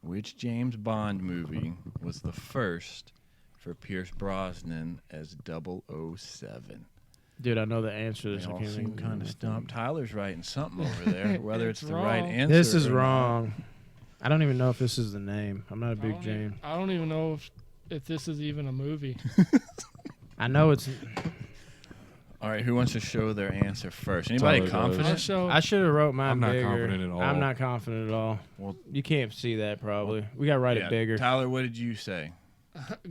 Which James Bond movie was the first for Pierce Brosnan as 007? Dude, I know the answer to They this. I all can't seem think kind of of stumped. Tyler's writing something over there, whether it's It's the right wrong. answer. This is or not. wrong. I don't even know if this is the name. I'm not a big James. I don't even know if this is even a movie. I know it's. All right, who wants to show their answer first? Anybody Tyler does. I'll confident? show. I should have wrote mine I'm not bigger. confident at all. I'm not confident at all. Well- You can't see that probably. We gotta write Yeah, it bigger. Tyler, what did you say?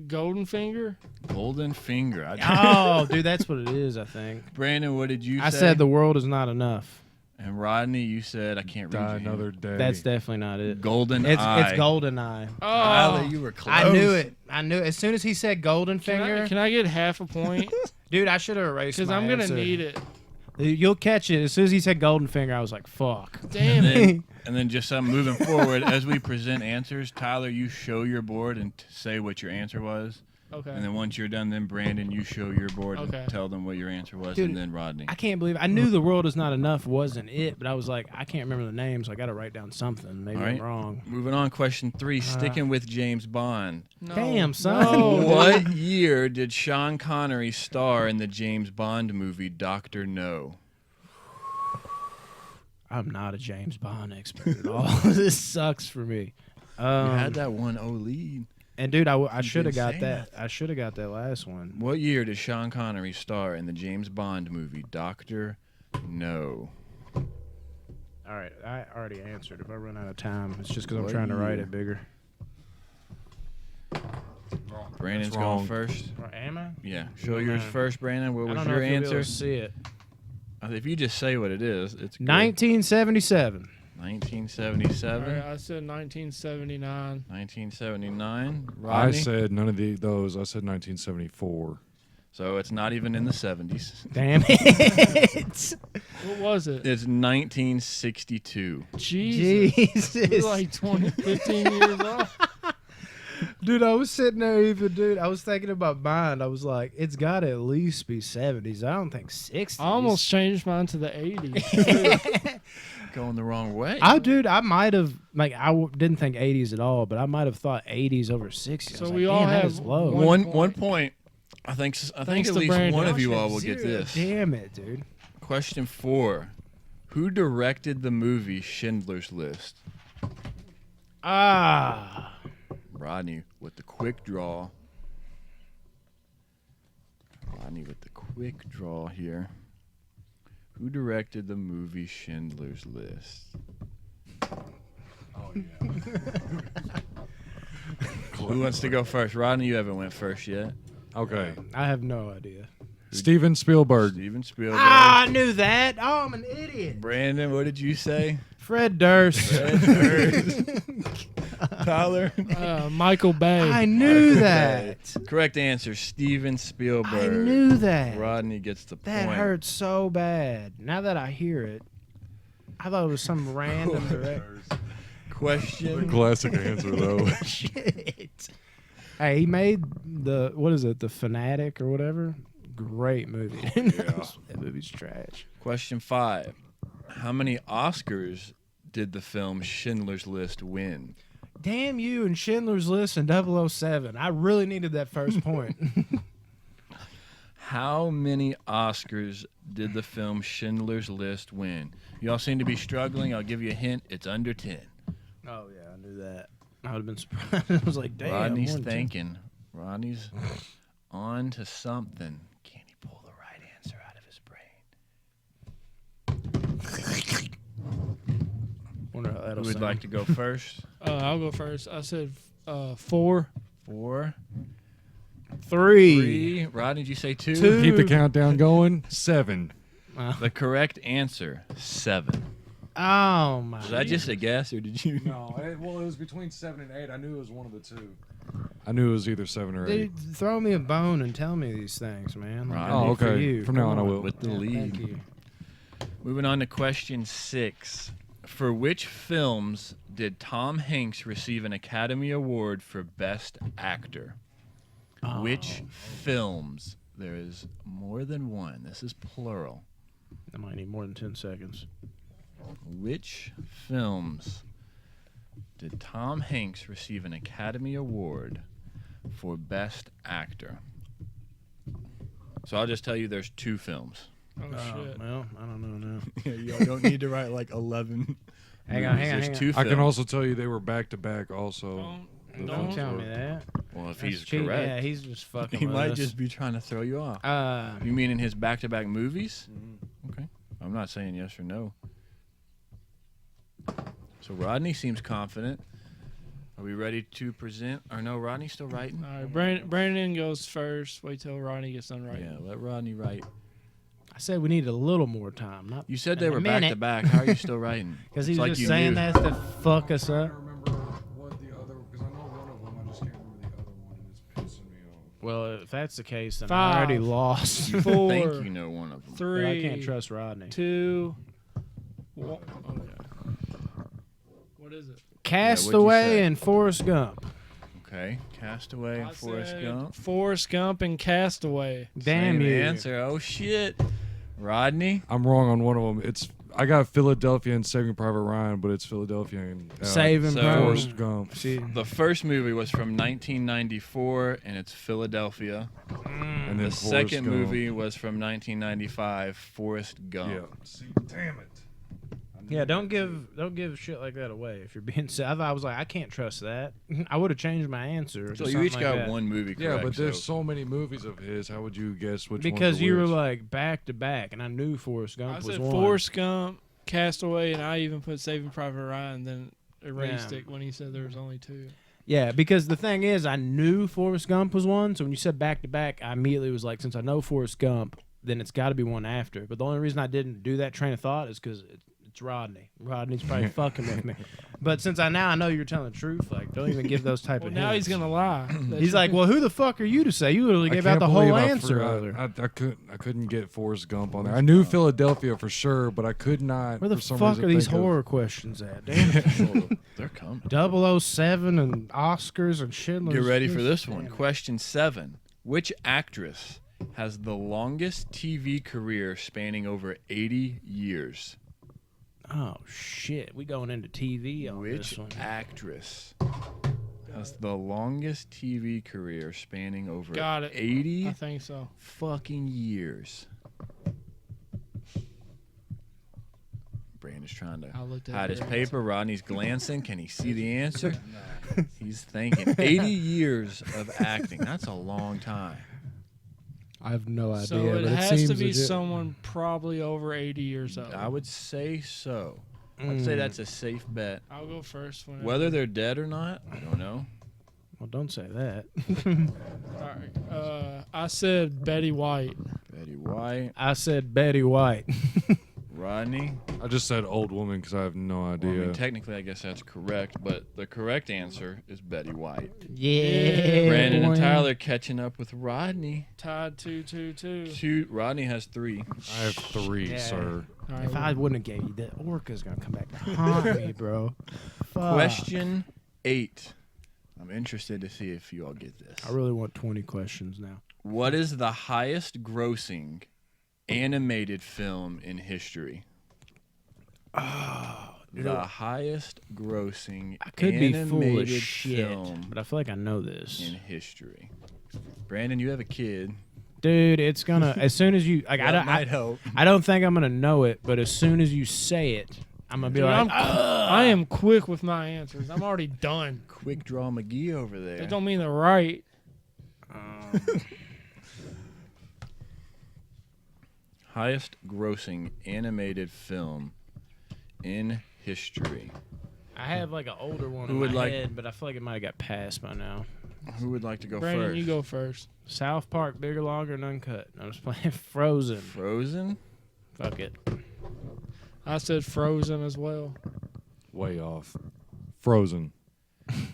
Golden Finger. Golden Finger. Oh, dude, that's what it is. I think. Brandon, what did you say? I said the world is not enough. And Rodney, you said I can't read Die your another hand. day. That's definitely not it. Golden It's Eye. Golden Eye. Tyler, Oh, you were close. I knew it. I knew it. As soon as he said Golden Finger, can I get half a point? dude, I should have erased. Because my I'm gonna answer. need it. You'll catch it. As soon as he said Golden Finger, I was like, "Fuck." Damn And it. then, and then just moving forward, as we present answers, Tyler, you show your board and say what your answer was. Okay. And then once you're done, then Brandon, you show your board Okay. and tell them what your answer was, Dude, and then Rodney. I can't believe I knew the world is not enough wasn't it, but I was like, I can't remember the name, so I got to write down something. Maybe All I'm right. wrong. Moving on, question 3, sticking with James Bond. No. Damn, son. No. What year did Sean Connery star in the James Bond movie Dr. No? I'm not a James Bond expert at all. This sucks for me. You had that 1-0 lead. And dude, I You should have didn't got say that. I should have got that last one. What year did Sean Connery star in the James Bond movie Dr. No? All right, I already answered. If I run out of time, it's just because I'm What trying to write year? it bigger. Brandon's That's going wrong. first. Or am I? Yeah, show yours first, Brandon. What I was don't know your if you'll be able answer? to see it. If you just say what it is, it's good. 1977. 1977, All right, I said 1979. 1979. I Rodney? said none of those. I said 1974. So it's not even in the 70s. Damn it. What was it? It's 1962. Jesus. We're Jesus. like 15 years off. Dude, I was sitting there I was thinking about mine. I was like, it's got to at least be 70s. I don't think 60s. I almost changed mine to the 80s. Going the wrong way. I might have, didn't think 80s at all, but I might have thought 80s over 60s. So I was we like, all damn, that have is low. one point. I think Thanks at to least Brandon. one of you Gosh, all will get zero. this. Damn it, dude. Question 4. Who directed the movie Schindler's List? Ah. Rodney with the quick draw. Rodney with the quick draw here. Who directed the movie Schindler's List? Oh yeah. Who wants to go first? Rodney, you haven't went first yet. Okay. I have no idea. Steven Spielberg. Steven Spielberg. Ah, I knew that. Oh, I'm an idiot. Brandon, what did you say? Fred Durst. Tyler. Michael Bay. I knew that. Correct answer, Steven Spielberg. I knew that. Rodney gets the That point. hurts so bad. Now that I hear it, I thought it was some random director. Question. Classic answer though. Shit. Hey, he made the The Fanatic or whatever. Great movie. That movie's trash. Question 5. How many Oscars did the film Schindler's List win? Damn you and Schindler's List and 007. I really needed that first point. How many Oscars did the film Schindler's List win? You all seem to be struggling. I'll give you a hint. It's under 10. Oh yeah, I knew that. I would have been surprised. I was like, damn. Rodney's more than 10. thinking. Rodney's on to something. Can he pull the right answer out of his brain? Wonder how that'll Who would sound. like to go first? I'll go first. I said 4. 4. 3. 3. Rodney, did you say 2? 2. Keep the countdown going. 7. The correct answer, 7. Oh my. Was that just a guess, or did you? No, it was between 7 and 8. I knew it was one of the two. I knew it was either 7 or 8. Dude, throw me a bone and tell me these things, man. Like, Right. I Oh, need for okay. you. From now Come on, I will. With the Yeah, lead. Thank you. Moving on to question 6. For which films did Tom Hanks receive an Academy Award for Best Actor? Which films? There is more than one. This is plural. I might need more than 10 seconds. Which films did Tom Hanks receive an Academy Award for Best Actor? So I'll just tell you there's 2 films. Oh, shit. Well, I don't know now. You don't need to write like 11. Hang on, There's hang 2 I films. can also tell you they were back to back also. Don't tell me that. Well, if That's he's cheating. correct, Yeah, he's just fucking he with might us. just be trying to throw you off. You mean in his back-to-back movies? Okay. I'm not saying yes or no. So Rodney seems confident. Are we ready to present? Or no, Rodney's still writing? All right, Brandon goes first. Wait till Rodney gets done writing. Yeah, let Rodney write. I said we need a little more time. Not You said they a were minute. back-to-back. How are you still writing? Because It's he's like just you saying knew. that to fuck us I up. can't remember what the other, because I know one of them. I just can't remember the other one, and it's pissing me off. Well, if that's the case, then 5, I already lost. You 4, think you know one of them. 3, But I can't trust Rodney. 2, 1. Okay. What is it? Castaway say? and Forrest Gump. Okay. Castaway and I Forrest said Gump. Forrest Gump and Castaway. Damn Same you. answer. Oh, shit. Rodney? I'm wrong on one of them. I got Philadelphia and Saving Private Ryan, but it's Philadelphia and Saving so- Private. Forrest Gump. See, The first movie was from 1994, and it's Philadelphia. And then The Forrest second Gump. movie was from 1995, Forrest Gump. Yeah. See, damn it. yeah, don't give shit like that away. If you're being sad, I was like, I can't trust that. I would have changed my answer. to So you something each like got that. one movie correct. Yeah, but there's so so many movies of his. How would you guess which Because ones are you were which? like back to back, and I knew Forrest Gump I was said one. Forrest Gump, Castaway, and I even put Saving Private Ryan, then erased Yeah. it when he said there was only 2. Yeah, because the thing is, I knew Forrest Gump was one. So when you said back to back, I immediately was like, since I know Forrest Gump, then it's got to be one after. But the only reason I didn't do that train of thought is because it's Rodney. Rodney's probably fucking with me. But since I know you're telling the truth, like don't even give those type Well, of now hints. he's gonna lie. He's like, well, who the fuck are you to say? You literally I gave can't out the whole believe I answer forgot. earlier. I couldn't get Forrest Gump on there. I knew Philadelphia for sure, but I could not. Where the for some fuck reason, are these think of- horror questions at? Damn it. they're coming. 007 and Oscars and Schindler's. Get ready for this Damn one. it. Question 7. Which actress has the longest TV career spanning over 80 years? Oh shit, we going into TV on Which this one. actress has the longest TV career spanning over Got it. 80 I think so. fucking years? Brandon's trying to I looked at hide his it. paper. Rodney's glancing. Can he see the answer? He's thinking. 80 years of acting. That's a long time. I have no idea. So it but has seems to be legit. someone probably over 80 years old. I would say so. I'd say that's a safe bet. I'll go first. Whenever. Whether they're dead or not, I don't know. Well, don't say that. All right. I said Betty White. Betty White, I said Betty White. Rodney. I just said old woman because I have no Well, I idea. mean, technically, I guess that's correct, but the correct answer is Betty White. Yeah. Brandon and boy. Tyler catching up with Rodney. Tied 2-2-2. Rodney has 3. I have 3, Yeah. sir. All right, If I wouldn't have gave you the orca's gonna come back to haunt me, bro. Fuck. Question 8. I'm interested to see if you all get this. I really want 20 questions now. What is the highest grossing animated film in history? Oh, The highest grossing I could be full of animated shit, film but I feel like I know this. in history. Brandon, you have a kid. Dude, it's gonna as soon as you like. That might help. I don't think I'm gonna know it, but as soon as you say it, I'm gonna be Dude, like, I am quick with my answers. I'm already done. Quick draw McGee over there. That don't mean they're right. Highest grossing animated film in history. I have like an older one Who in would my like- head, but I feel like it might have got passed by now. Who would like to go Brandon, first? you go first. South Park, bigger, longer, and uncut. I'm just playing Frozen. Frozen? Fuck it. I said Frozen as well. Way off. Frozen.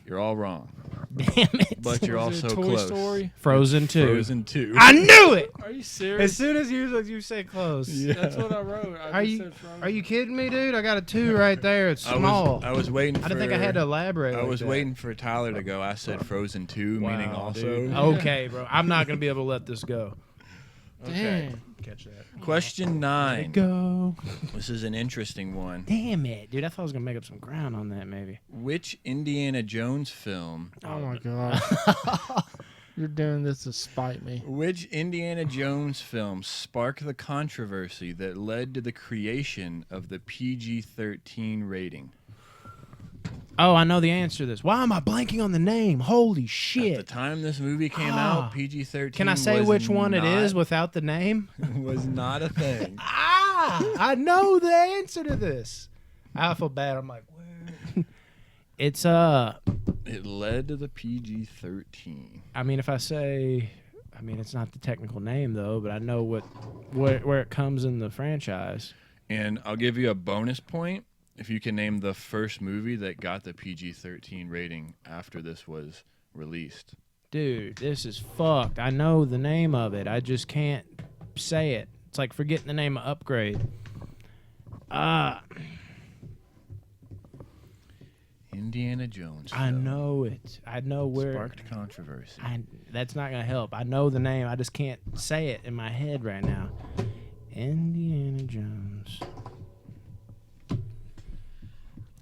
You're all wrong. Damn it. But you're Was it also Toy close. Story? Frozen 2. Frozen 2. I knew it. Are you As serious? soon as you say close. Yeah. That's what I wrote. I Are just you said Frozen. are you kidding me, dude? I got a 2 right there. It's small. I was waiting for I didn't think I had to elaborate. I like was that. waiting for Tyler to go. I said Frozen 2, meaning Wow, also. dude. Okay, bro. I'm not gonna be able to let this go. Okay. Damn. Catch that. Question 9. Go. This is an interesting one. Damn it, dude. I thought I was gonna make up some ground on that, maybe. Which Indiana Jones film? Oh my god. You're doing this to spite me. Which Indiana Jones film sparked the controversy that led to the creation of the PG-13 rating? Oh, I know the answer to this. Why am I blanking on the name? Holy At shit. the time this movie came Ah. out, PG-13 Can I say was which one it is not- without the name? was not a thing. I know the answer to this. I feel bad. I'm like, where? It's It led to the PG-13. I mean, if I say, I mean, it's not the technical name though, but I know where it comes in the franchise. And I'll give you a bonus point if you can name the first movie that got the PG-13 rating after this was released. Dude, this is fucked. I know the name of it. I just can't say it. It's like forgetting the name of Upgrade. Indiana Jones. I film know it. I know where. Sparked controversy. That's not gonna help. I know the name. I just can't say it in my head right now. Indiana Jones.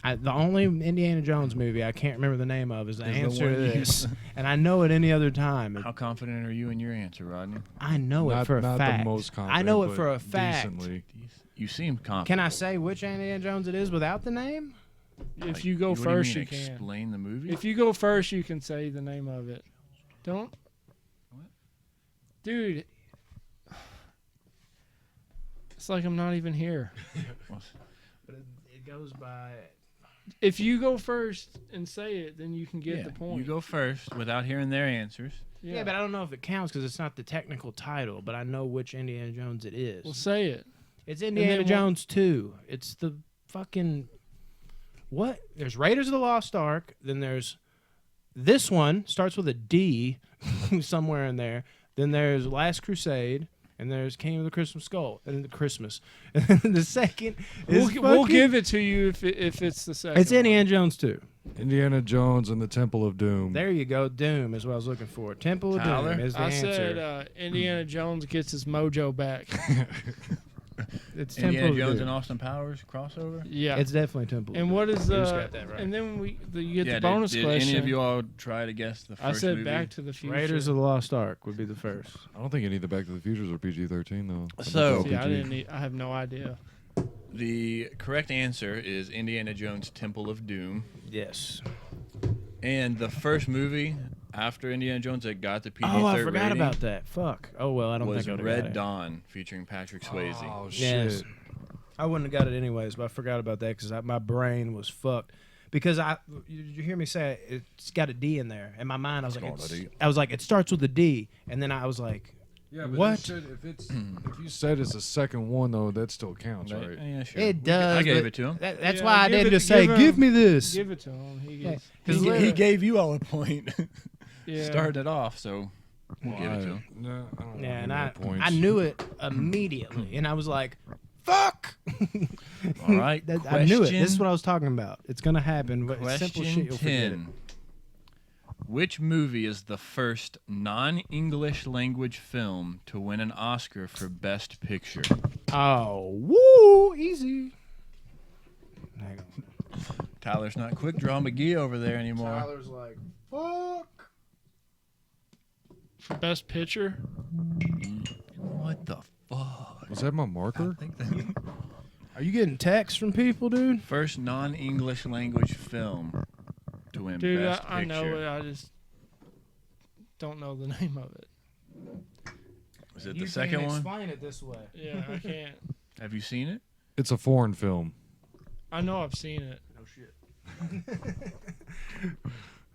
The only Indiana Jones movie I can't remember the name of is the Is the answer to one you- this, and I know it any other time. How confident are you in your answer, Rodney? I know it for a not fact. the most I confident, know it but for a fact. Decently. You seem confident. Can I say which Indiana Jones it is without the name? If you go what do first, mean, you can. explain the movie. If you go first, you can say the name of it. Don't. What? Dude. It's like I'm not even here. But it goes by. If you go first and say it, then you can get yeah, the point. you go first without hearing their answers. Yeah, but I don't know if it counts because it's not the technical title. But I know which Indiana Jones it is. Well, say it. It's Indiana then Jones 2. It's the fucking what? There's Raiders of the Lost Ark. Then there's this one starts with a D somewhere in there. Then there's Last Crusade. And there's King of the Crystal Skull. And then the Christmas. And then the second is We'll give it to you if it's the second. It's Indiana Jones 2. Indiana Jones and the Temple of Doom. There you go. Doom is what I was looking for. Temple of Tyler? Doom is the I answer. said Indiana Jones gets his mojo back. It's Temple Indiana of Jones Doom. and Austin Powers crossover. Yeah. It's definitely Temple of And Doom. what is You just got that right. And then you get Yeah, the bonus did question. any of you all try to guess the first I said movie? Back to the Future. Raiders of the Lost Ark would be the first. I don't think any of the Back to the Futures are PG-13 though. I think So- they're all See, PG. I have no idea. The correct answer is Indiana Jones Temple of Doom. Yes. And the first movie after Indiana Jones that got the PG-13 Oh, I forgot rating about that. Fuck. Oh, well, I don't was think I would have Red got it. Dawn featuring Patrick Swayze. Oh shit! Yes. I wouldn't have got it anyways, but I forgot about that because my brain was fucked. Because you hear me say it's got a D in there. In my mind, I was It's like, got a D. I was like, it starts with a D, and then I was like, Yeah, but What? if you said it's the second one though, that still counts, right? Yeah, sure. It does. I gave but it to him. That's Yeah, why I give didn't it- just say, give him- "Give me this." Give it to him. He Yeah. gets. Because He gave you all a point. Yeah. Started it off, so we'll give it to him. No, I don't Yeah, and want any more points. I knew it immediately, and I was like, "Fuck!" All right. I knew it. This is question- what I was talking about. It's gonna happen. But it's simple shit, Question you'll forget it. 10. Which movie is the first non-English language film to win an Oscar for Best Picture? Oh, woo, easy. Hang on. Tyler's not Quick Draw McGee over there anymore. Tyler's like, "Fuck." For best picture. What the fuck? Was that my marker? I think that Are you getting texts from people, dude? first non-English language film to win Dude, Best I Picture. know it. I just don't know the name of it. Is it the second one? Explain it this way. Yeah, I can't. Have you seen it? It's a foreign film. I know I've seen it. No shit.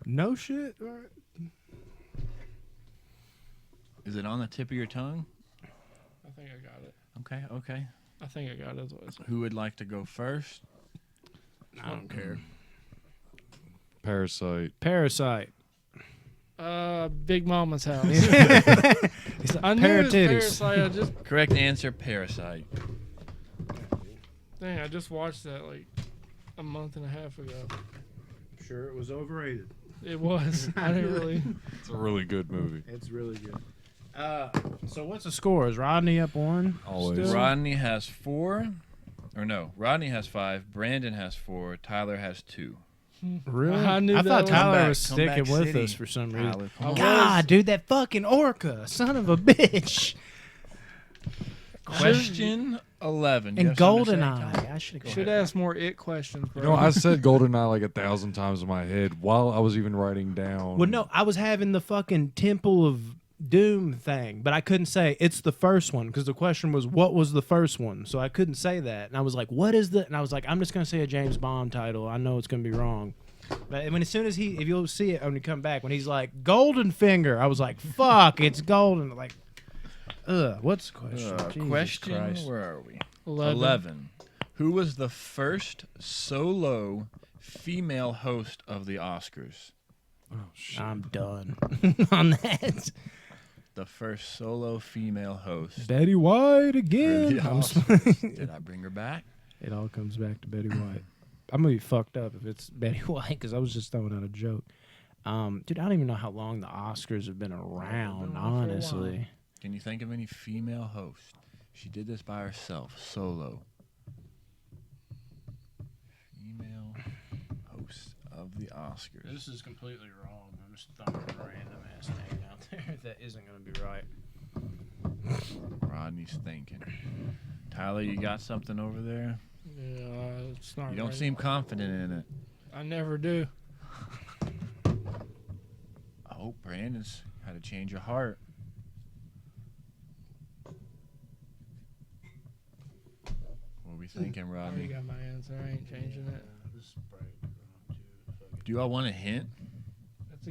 No shit. All right. Is it on the tip of your tongue? I think I got it. Okay. I think I got it. That's what I said. Who would like to go first? I don't care. Parasite. Parasite. Big Mama's house. He's like, I knew pair it of was titties. Parasite. I just Correct answer, Parasite. dang. I just watched that like a month and a half ago. Sure, it was overrated. It was. I didn't really. It's a really good movie. It's really good. So what's the score? Is Rodney up one? Always. Still- Rodney has 4. Or no, Rodney has 5. Brandon has 4. Tyler has 2. Really? I knew that thought was- Tyler Comeback- was sticking comeback with city. us for some reason. Tyler, I come on. was- God, dude, that fucking orca, son of a bitch. Question 11. You And have something to say, Goldeneye. Tyler? I should have Should ask more it questions, bro. You know, I said GoldenEye like 1,000 times in my head while I was even writing down. Well, no, I was having the fucking Temple of Doom thing, but I couldn't say it's the first one because the question was what was the first one, so I couldn't say that. And I was like, what is the? And I was like, I'm just gonna say a James Bond title. I know it's gonna be wrong. But when as soon as if you'll see it when you come back, when he's like Golden Finger, I was like, fuck, it's golden. Like, what's the question? Jesus Question, Christ. where are we? 11. 11. Who was the first solo female host of the Oscars? Oh, shit. I'm done on that. The first solo female host. Betty White for again. the I'm Oscars. Did I bring her back? It all comes back to Betty White. I'm gonna be fucked up if it's Betty White because I was just throwing out a joke. Dude, I don't even know how long the Oscars have been around. for a Honestly, Can you think of any female host? She did this by herself, solo. Female host of the Oscars. this is completely wrong. I'm just throwing a random ass name out there that isn't gonna be right. Rodney's thinking. Tyler, you got something over there? Yeah, it's not. You don't right. seem confident in it. I never do. I hope Brandon's had a change of heart. What are we thinking, I already Rodney? got my answer. I ain't changing it. Do you all want a hint?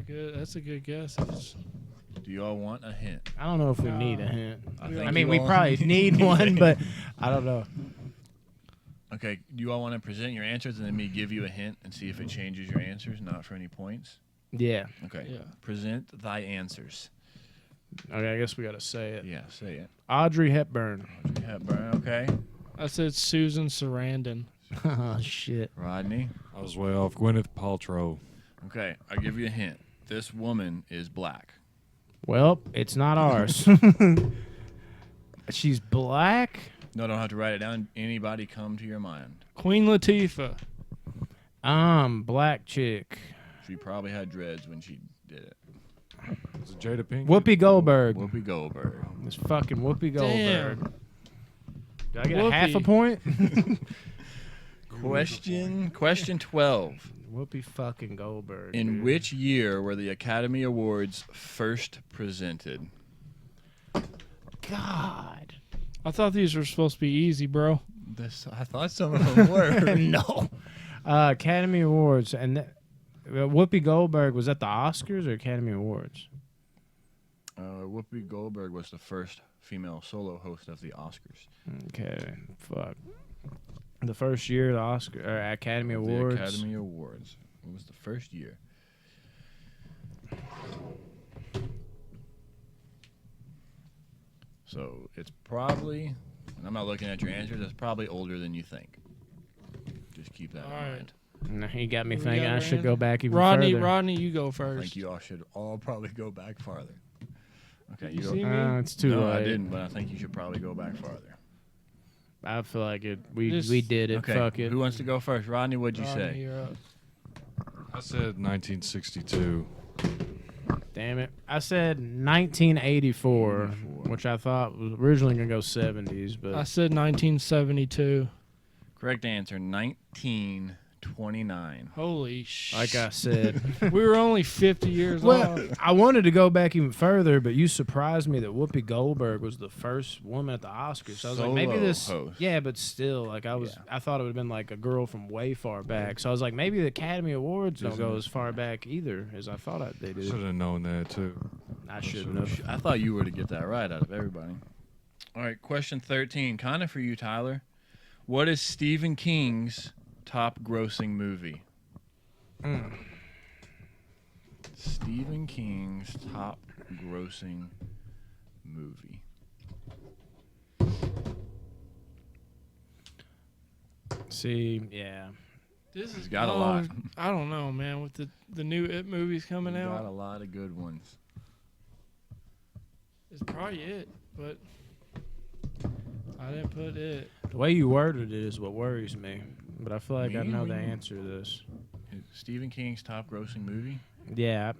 That's a good guess. It's- Do you all want a hint? I don't know if we No. need a hint. I I think mean, you we all probably need one, but I don't know. Okay, do you all want to present your answers and then me give you a hint and see if it changes your answers, not for any points? Yeah. Okay. Yeah. Present thy answers. Okay, I guess we gotta say it. Yeah, say it. Audrey Hepburn. Audrey Hepburn, okay. I said Susan Sarandon. Oh shit. Rodney. I was way off. Gwyneth Paltrow. Okay, I'll give you a hint. This woman is black. Well, it's not ours. She's black. No, don't have to write it down. Anybody come to your mind. Queen Latifah. Black chick. She probably had dreads when she did it. Is it Jada Pinkett? Whoopi Goldberg. Whoopi Goldberg. This fucking Whoopi Goldberg. Damn. Did I get a half a Whoopi. point? Question 12. Whoopi fucking Goldberg. In dude. which year were the Academy Awards first presented? God. I thought these were supposed to be easy, bro. I thought some of them were. No. Academy Awards and Whoopi Goldberg was at the Oscars or Academy Awards? Whoopi Goldberg was the first female solo host of the Oscars. Okay, fuck. The first year of the Oscar or Academy Awards. The Academy Awards. It was the first year. So it's probably, and I'm not looking at your answers, it's probably older than you think. Just keep that in Alright. mind. No, he got me We thinking got I our should go answer? back even Rodney, further. Rodney, you go I first. think you all should all probably go back farther. Okay, You you see go. me? It's too No, late. I didn't, but I think you should probably go back farther. I feel like it. We Just- did it. Okay, Fuck it. who wants to go first? Rodney, what'd you Rodney, say? you're up. I said 1962. Damn it. I said 1984, 84. which I thought was originally going to go 70s, but I said 1972. Correct answer, 1929. Holy shit. like I said. We were only 50 years Well, off. I wanted to go back even further, but you surprised me that Whoopi Goldberg was the first woman at the Oscars. So I was like, maybe Solo this. host. Yeah, but still, like I thought it would have been like a girl from way far back. So I was like, maybe the Academy Awards don't Isn't go it? as far back either as I thought they did. Should have known that too. I shouldn't have. I thought you were to get that right out of everybody. All right, question 13, kind of for you, Tyler. What is Stephen King's top grossing movie? Stephen King's top grossing movie. See, yeah. This is He's got a lot. I don't know, man. With the new It movies coming He's out, got a lot of good ones. it's probably it. But I didn't put it. The way you worded it is what worries me. But I feel like I Me? know What the do you mean? answer to this. Stephen King's top grossing movie? Yeah,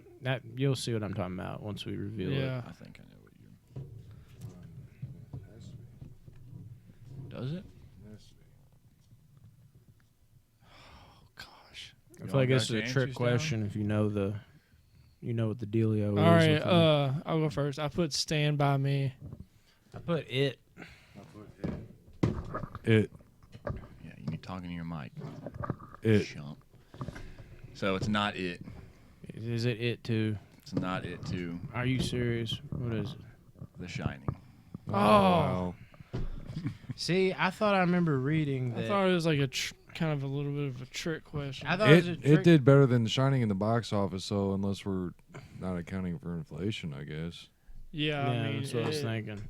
you'll see what I'm talking about once we reveal it. Yeah. I think I know what you. Does it? Gosh. I Y'all feel like got this is your a trick answers down? question if you know what the dealio is. All right. with them. I'll go first. I put Stand By Me. I put it. It. Yeah, you need talking to your mic. It. Chump. So it's not it. Is it too? It's not it too. Are you serious? What is it? The Shining. Wow. See, I thought I remember reading I that. thought it was like kind of a little bit of a trick question. I thought it was a It trick. did better than The Shining in the box office, so unless we're not accounting for inflation, I guess. Yeah, Yeah, I mean, that's what I was it- thinking.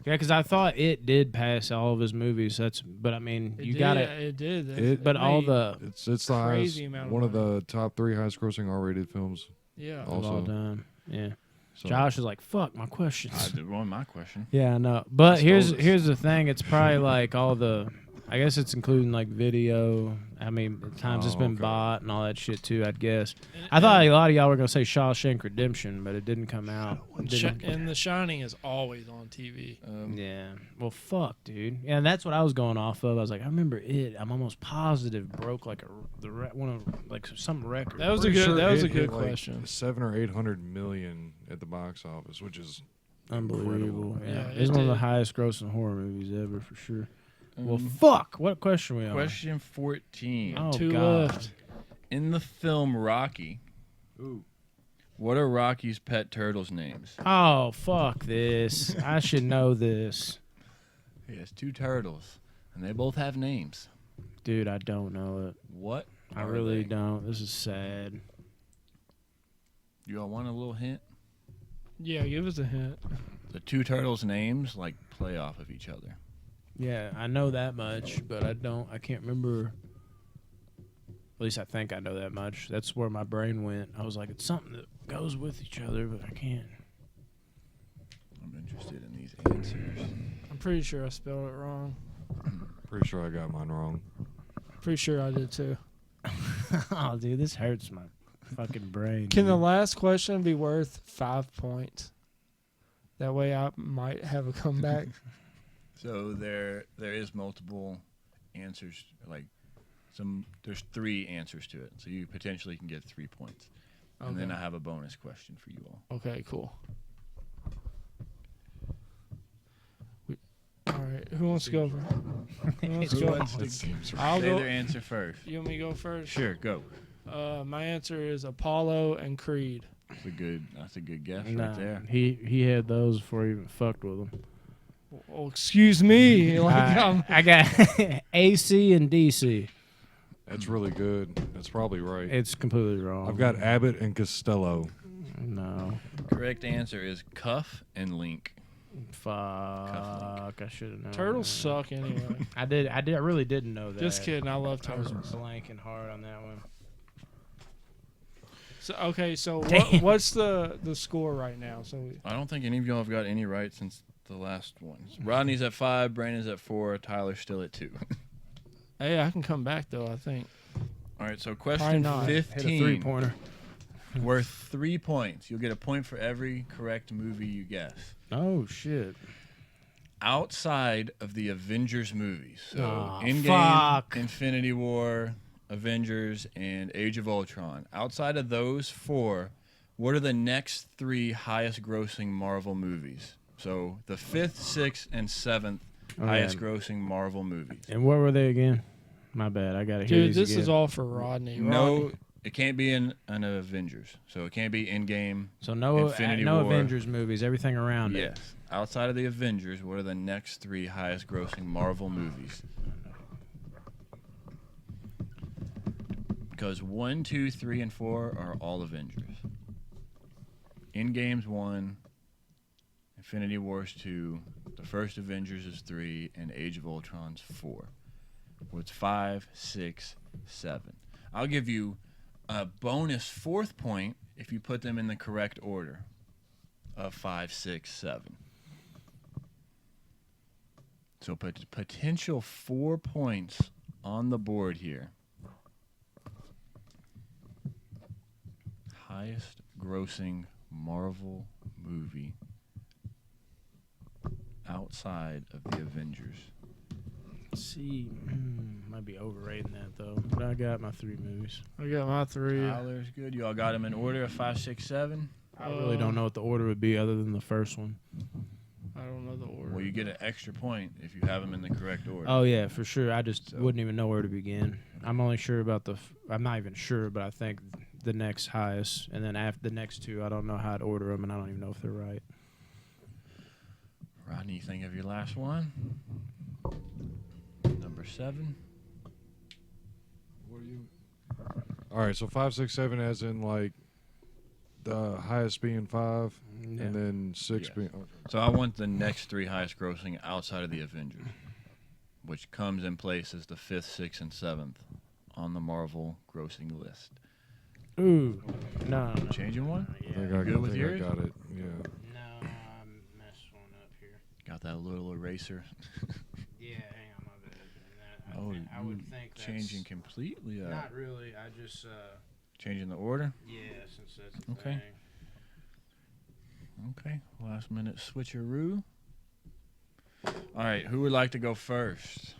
Yeah, because I thought it did pass all of his movies. But I mean, It you did, got it. It did. It- But all made- the It's the highest, Crazy amount of one of money. the top 3 highest grossing R-rated films. Yeah. of all Also, time. Yeah. so. Josh is like, fuck my I questions. did ruin my question. Yeah, I know. But stole here's this. here's the thing. It's probably like all the. I guess it's including like video. I mean, at times it's Oh, been okay. bought and all that shit too. I'd guess. And- I thought a lot of y'all were gonna say Shawshank Redemption, but it didn't come out. It didn't- And The Shining is always on TV. Yeah. Well, fuck, dude. Yeah, and that's what I was going off of. I was like, I remember it. I'm almost positive broke like one of like some record. That was a Pretty good. sure That was a it good hit, like, question. 700 or 800 million at the box office, which is unbelievable. incredible. Yeah, Yeah, it's it one of the did. highest grossing horror movies ever for sure. Well, Um, fuck. What question we on? question 14. Oh, Two God. left. In the film Rocky, what are Rocky's pet turtles' names? Oh, fuck this. I should know this. He has 2 turtles, and they both have names. Dude, I don't know it. What? I are really they? don't. This is sad. You all want a little hint? Yeah, give us a hint. The 2 turtles' names like play off of each other. Yeah, I know that much, but I can't remember. At least I think I know that much. That's where my brain went. I was like, it's something that goes with each other, but I can't. I'm interested in these answers. I'm pretty sure I spelled it wrong. pretty sure I got mine wrong. Pretty sure I did too. Oh, dude, this hurts my fucking brain. Can the dude. last question be worth 5 points? That way I might have a comeback. So there is multiple answers. There's 3 answers to it. So you potentially can get 3 points. And then I Okay. have a bonus question for you all. Okay, cool. All right, who wants to go? Who wants to Who go? wants to That seems right. I'll say go. their answer first? You want me to go first? Sure, go. My answer is Apollo and Creed. That's a good guess Nah, right there. he had those before he even fucked with them. Oh, excuse me. Like, I got AC and DC. That's really good. That's probably right. It's completely wrong. I've got Abbott and Costello. no. Correct answer is Cuff and Link. Fuck. I should have known. turtles that. suck anyway. I did. I really didn't know that. Just kidding. I love I was turtles. blanking hard on that one. So okay, so Damn. what's the score right now? So I don't think any of y'all have got any right since the last ones. Rodney's at 5, Brandon's at 4, Tyler's still at 2. hey, I can come back though. I think. All right, so Probably question not. Hit a 15 3-pointer. worth 3 points. You'll get a point for every correct movie you guess. Oh shit. Outside of the Avengers movies, so Aw, Endgame, fuck. Infinity War, Avengers, and Age of Ultron. Outside of those 4, what are the next 3 highest grossing Marvel movies? So the 5th, 6th, and 7th highest grossing Marvel movies. And what were they again? My bad. I gotta hear Dude, these this again. is all for Rodney. No, it can't be an Avengers. So it can't be Endgame. So no, Infinity no War. Avengers movies. Everything around it. Yes. Outside of the Avengers, what are the next 3 highest grossing Marvel movies? Because 1, 2, 3, and 4 are all Avengers. Endgame's 1, Infinity War's 2, the first Avengers is 3, and Age of Ultron's 4. What's 5, 6, 7? I'll give you a bonus 4th point if you put them in the correct order of 5, 6, 7. So potential 4 points on the board here. Highest grossing Marvel movie outside of the Avengers. See, might be overrating that though. But I got my 3 movies. I got my 3. Tyler's good. You all got them in order of 5, 6, 7. I really don't know what the order would be other than the first one. I don't know the order. Well, you get an extra point if you have them in the correct order. Oh yeah, for sure. I just So- wouldn't even know where to begin. I'm only sure about I'm not even sure, but I think the next highest, and then after the next 2, I don't know how to order them, and I don't even know if they're right. Rodney, you think of your last one? Number 7. What are you? All right, so 5, 6, 7, as in like the highest being 5, Yeah. and then 6 Yes. being. Okay. So I want the next 3 highest grossing outside of the Avengers, which comes in place as the 5th, 6th, and 7th on the Marvel grossing list. Ooh, no. Changing one? I think Yeah. I, Good with think I yours? got it. Yeah. No, I messed one up here. Got that little eraser. Yeah, hang on, my bad. Oh, I would think that's changing completely. not really. I just Changing the order. yeah, since that's the Okay. thing. Okay. Last minute switcheroo. All right. Who would like to go first?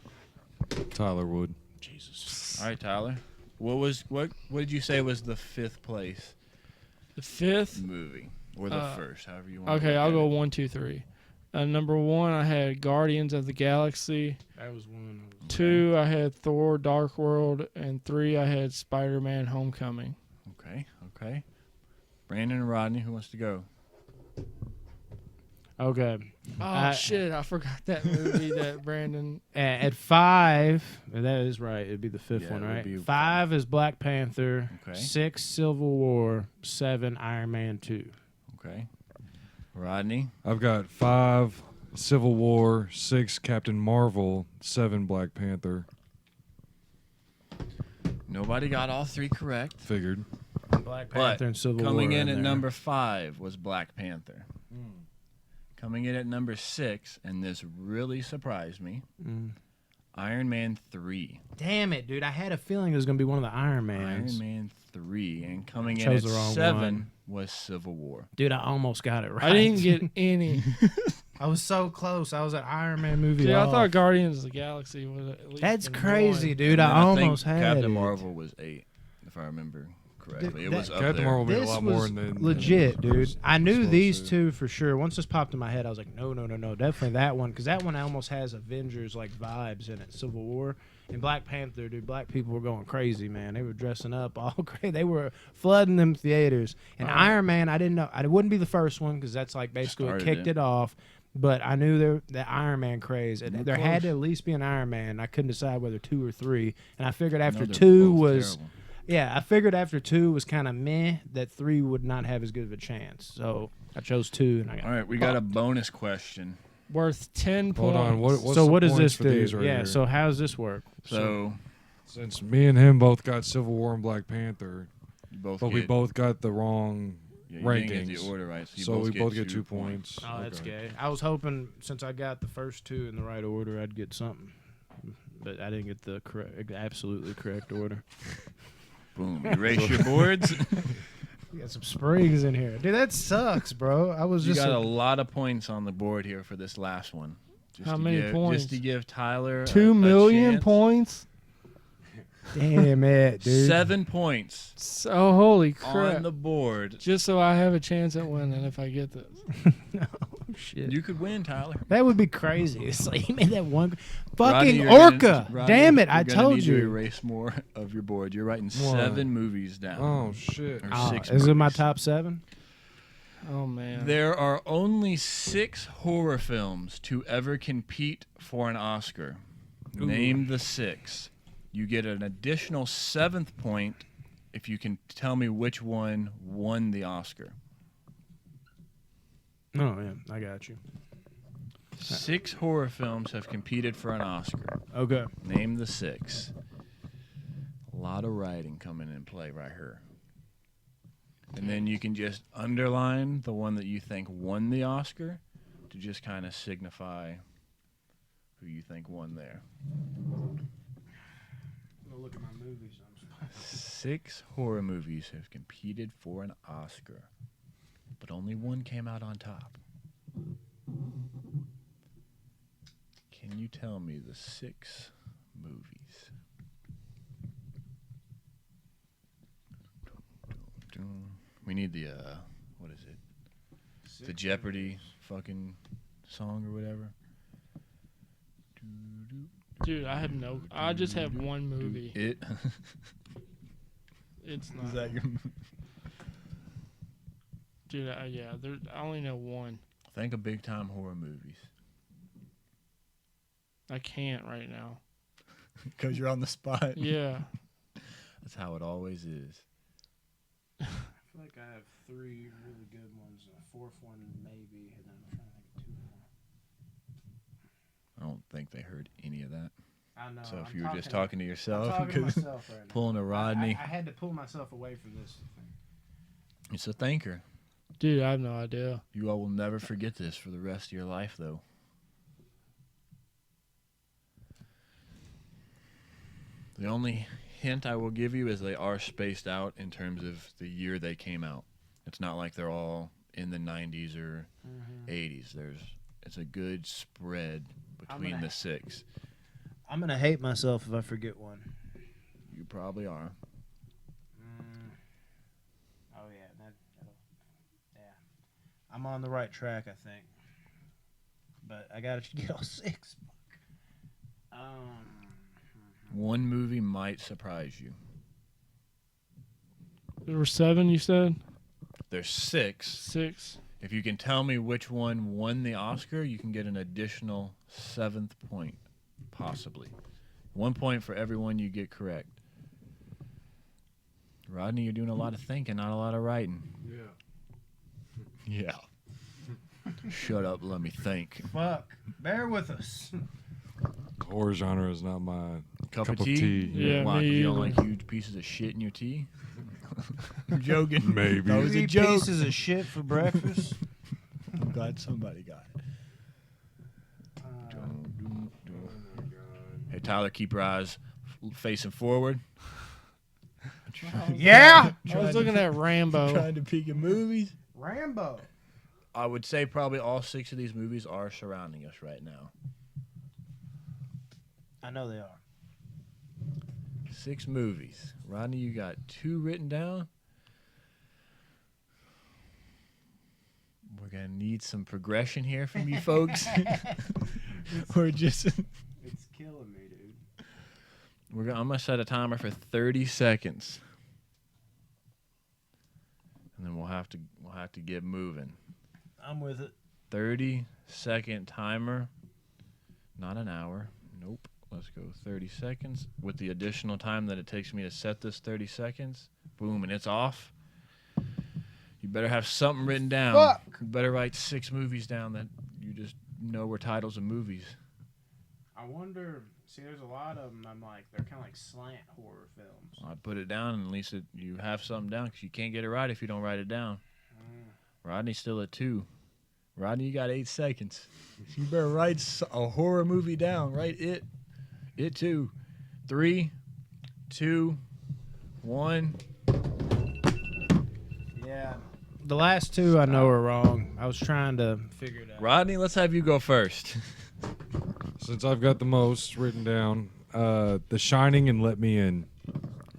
Tyler Wood. Jesus. All right, Tyler. What did you say was the 5th place The 5th. movie or the first, however you want? Okay, I'll go 1, 2, 3. Number 1, I had Guardians of the Galaxy. That was one. 2, I had Thor: Dark World, and 3, I had Spider-Man: Homecoming. Okay. Okay. Brandon and Rodney, who wants to go? Okay. Oh shit! I forgot that movie that Brandon. At 5, that is right. It'd be the 5th Yeah, one, it would right? be 5 is Black Panther. Okay. 6 Civil War. 7 Iron Man 2. Okay. Rodney. I've got 5 Civil War, 6 Captain Marvel, 7 Black Panther. Nobody got all 3 correct. Figured. Black But Panther and Civil War. coming in at there. number 5 was Black Panther. Coming in at number 6, and this really surprised me, Iron Man 3. Damn it, dude! I had a feeling it was gonna be one of the Iron Mans. Iron Man 3. And coming in Chose at the wrong 7 one. was Civil War. Dude, I almost got it right. I didn't get any. I was so close. I was an Iron Man movie. Dude, I off. thought Guardians of the Galaxy was at least. That's in crazy, one. dude. And I then almost think had Captain it. Marvel was 8, if I remember correctly. Dude, It was that- up Captain there. Marvel made a This lot was more than legit, than dude. I knew supposed these to. 2 for sure. Once this popped in my head, I was like, no, definitely that one, because that one almost has Avengers like vibes in it, Civil War, And Black Panther, dude, black people were going crazy, man. They were dressing up all crazy. They were flooding them theaters. And Iron Man, I didn't know. I wouldn't be the first one because that's like basically what Started kicked it. it off. But I knew the Iron Man craze. And Of there had to course. at least be an Iron Man. I couldn't decide whether 2 or 3. And I figured I after know they're 2 both was... terrible. Yeah, I figured after 2 was kind of meh, that 3 would not have as good of a chance. So I chose 2, and I got. All right, we got a bonus question. Worth 10 Hold points. on. What's so the what does points this for do? these right Yeah. here? So how does this work? So Since me and him both got Civil War and Black Panther, you both but get, we both got the wrong yeah, you didn't get rankings. the order right, So we both get 2 points. Oh, that's Okay. gay. I was hoping since I got the first 2 in the right order, I'd get something, but I didn't get the absolutely correct order. Boom. Erase your boards. You got some springs in here, dude. That sucks, bro. I was You just got a lot of points on the board here for this last one. Just How to many give, points? Just to give Tyler 2 million chance. points. damn it, dude. 7 points So holy crap! on the board. Just so I have a chance at winning if I get this. Oh shit. You could win, Tyler. That would be crazy. It's like you made that one Rodney, fucking you're gonna- orca. Rodney, Damn it! you're I gonna told need to you. erase more of your board. You're writing What? 7 movies down. Oh shit! Or Oh, 6 is it my movies. top 7? Oh man. There are only 6 horror films to ever compete for an Oscar. Ooh. Name the 6. You get an additional 7th point if you can tell me which one won the Oscar. Oh yeah, I got you. 6 horror films have competed for an Oscar. Okay. Name the 6. A lot of writing coming in play right here. And then you can just underline the one that you think won the Oscar to just kind of signify who you think won there. Look at my movies. 6 horror movies have competed for an Oscar, but only one came out on top. Can you tell me the 6 movies? We need the what is it? The Jeopardy fucking song or whatever. Dude, I have no. I just have one movie. It. It's not. Is that your? Dude, yeah. I only know one. Think of big time horror movies. I can't right now. Because you're on the spot. Yeah. That's how it always is. I feel like I have 3 really good ones, and a 4th one maybe, and then I'm trying to think of 2 more. I don't think they heard any of that. I know. So if I'm you were just talking to I'm yourself, talking to 'cause myself right now. pulling a Rodney, I had to pull myself away from this thing. it's a thinker. Dude, I have no idea. You all will never forget this for the rest of your life, though. The only hint I will give you is they are spaced out in terms of the year they came out. It's not like they're all in the 90s or 80s. It's a good spread between gonna- the 6. I'm gonna hate myself if I forget one. You probably are. Oh yeah, yeah. I'm on the right track, I think. But I gotta get all 6. One movie might surprise you. There were 7, you said? There's 6. 6. If you can tell me which one won the Oscar, you can get an additional 7th point, possibly. 1 point for every one you get correct. Rodney, you're doing a lot of thinking, not a lot of writing. Yeah. Yeah. Shut up, let me think. Fuck. Bear with us. Horror genre is not my Cup cup of tea? Yeah, Why, me 'cause you don't either. like huge pieces of shit in your tea? I'm joking. Maybe. That was a 3 joke. pieces of shit for breakfast. I'm glad somebody got it. Hey, Tyler, keep your eyes facing forward. Yeah. I was looking at Rambo. Trying to peek at movies. Rambo. I would say probably all 6 of these movies are surrounding us right now. I know they are. 6 movies. Rodney, you got 2 written down. We're going to need some progression here from you folks. We're just... It's killing me, dude. I'm gonna set a timer for 30 seconds, and then we'll have to get moving. I'm with it. 30-second timer, not an hour. Nope. Let's go 30 seconds with the additional time that it takes me to set this 30 seconds. Boom, and it's off. You better have something written down. Fuck. You better write 6 movies down that you just know were titles of movies. I wonder. See, there's a lot of them. I'm like, they're kind of like slant horror films. I put it down, and at least you have something down, because you can't get it right if you don't write it down. Rodney's still at 2. Rodney, you got 8 seconds. You better write a horror movie down. Write it. It too. 3, 2, 1. Yeah. The last 2 I know are wrong. I was trying to figure it out. Rodney, let's have you go first. Since I've got the most written down, The Shining and Let Me In.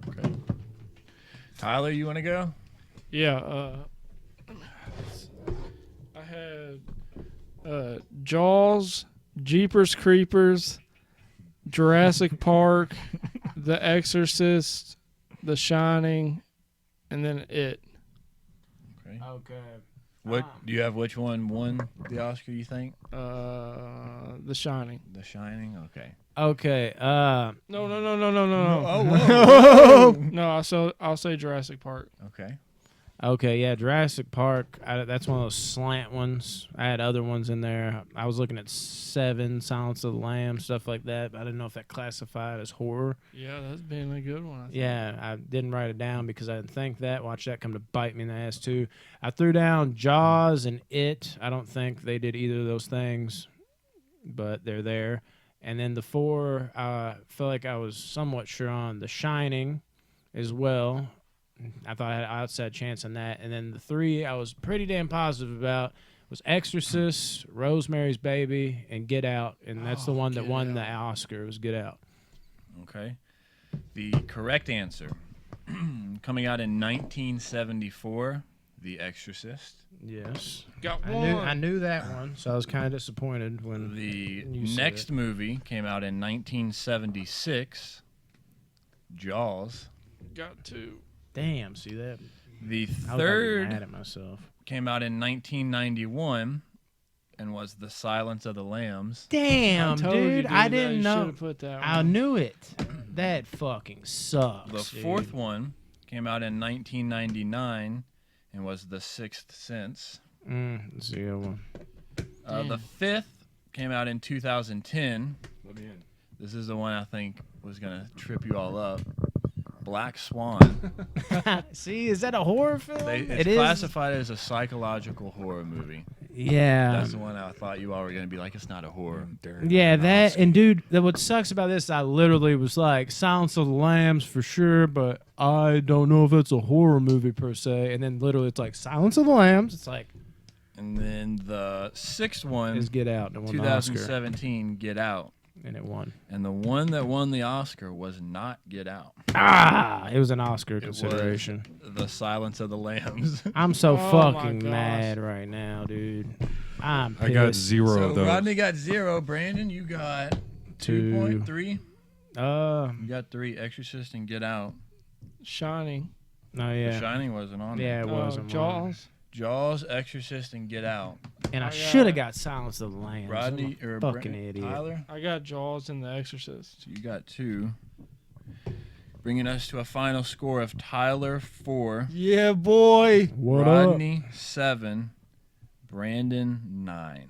Okay. Tyler, you want to go? Yeah. I had Jaws, Jeepers Creepers, Jurassic Park, The Exorcist, The Shining, and then It. Okay. Okay. What do you have? Which one won the Oscar? You think? The Shining. The Shining. Okay. Okay. No. Oh, whoa. No, I'll say Jurassic Park. Okay. Okay, yeah, Jurassic Park. That's one of those slant ones. I had other ones in there. I was looking at 7, Silence of the Lambs, stuff like that. But I didn't know if that classified as horror. Yeah, that's been a good one. I think. Yeah, I didn't write it down because I didn't think that. Watch that come to bite me in the ass, too. I threw down Jaws and It. I don't think they did either of those things, but they're there. And then the 4, I feel like I was somewhat sure on The Shining as well. I thought I had an outside chance on that. And then the 3 I was pretty damn positive about was Exorcist, Rosemary's Baby, and Get Out. And that's the one that Get won the Out. Oscar was Get Out. Okay. The correct answer, coming out in 1974, The Exorcist. Yes. Got I knew that one, so I was kind of disappointed when The you said next it. movie came out in 1976, Jaws. Got 2. Damn, see that? The I was third mad at myself. came out in 1991 and was The Silence of the Lambs. Damn, I told you, dude, I that didn't you know. should've put that I one. knew it. That fucking sucks. The dude. fourth one came out in 1999 and was The Sixth Sense. Let's see that one. The fifth came out in 2010. Let me in. This is the one I think was going to trip you all up. Black Swan. See, is that a horror film? It's classified as a psychological horror movie. Yeah. That's the one I thought you all were going to be like, it's not a horror. Yeah, that and dude, what sucks about this, I literally was like, Silence of the Lambs for sure, but I don't know if it's a horror movie per se. And then literally, it's like Silence of the Lambs. It's like And then the sixth one, is Get Out, and it won the Oscar, 2017, Get Out. and it won. And the one that won the Oscar was not Get Out. It was an Oscar It was consideration. The Silence of the Lambs. I'm so Oh my fucking gosh. mad right now, dude. I'm pissed. I got 0 So of those. Rodney got 0. Brandon, you got 2.3. You got 3. Exorcist and Get Out. Shining. No, The yeah. Shining wasn't on there. Yeah, it wasn't. Jaws. Jaws, Exorcist, and Get Out. And I I should have got- got Silence of the Lambs. Rodney I'm a or fucking idiot. Tyler? I got Jaws and The Exorcist. So you got 2. Bringing us to a final score of Tyler 4, Yeah, boy. What Rodney 7, Brandon 9.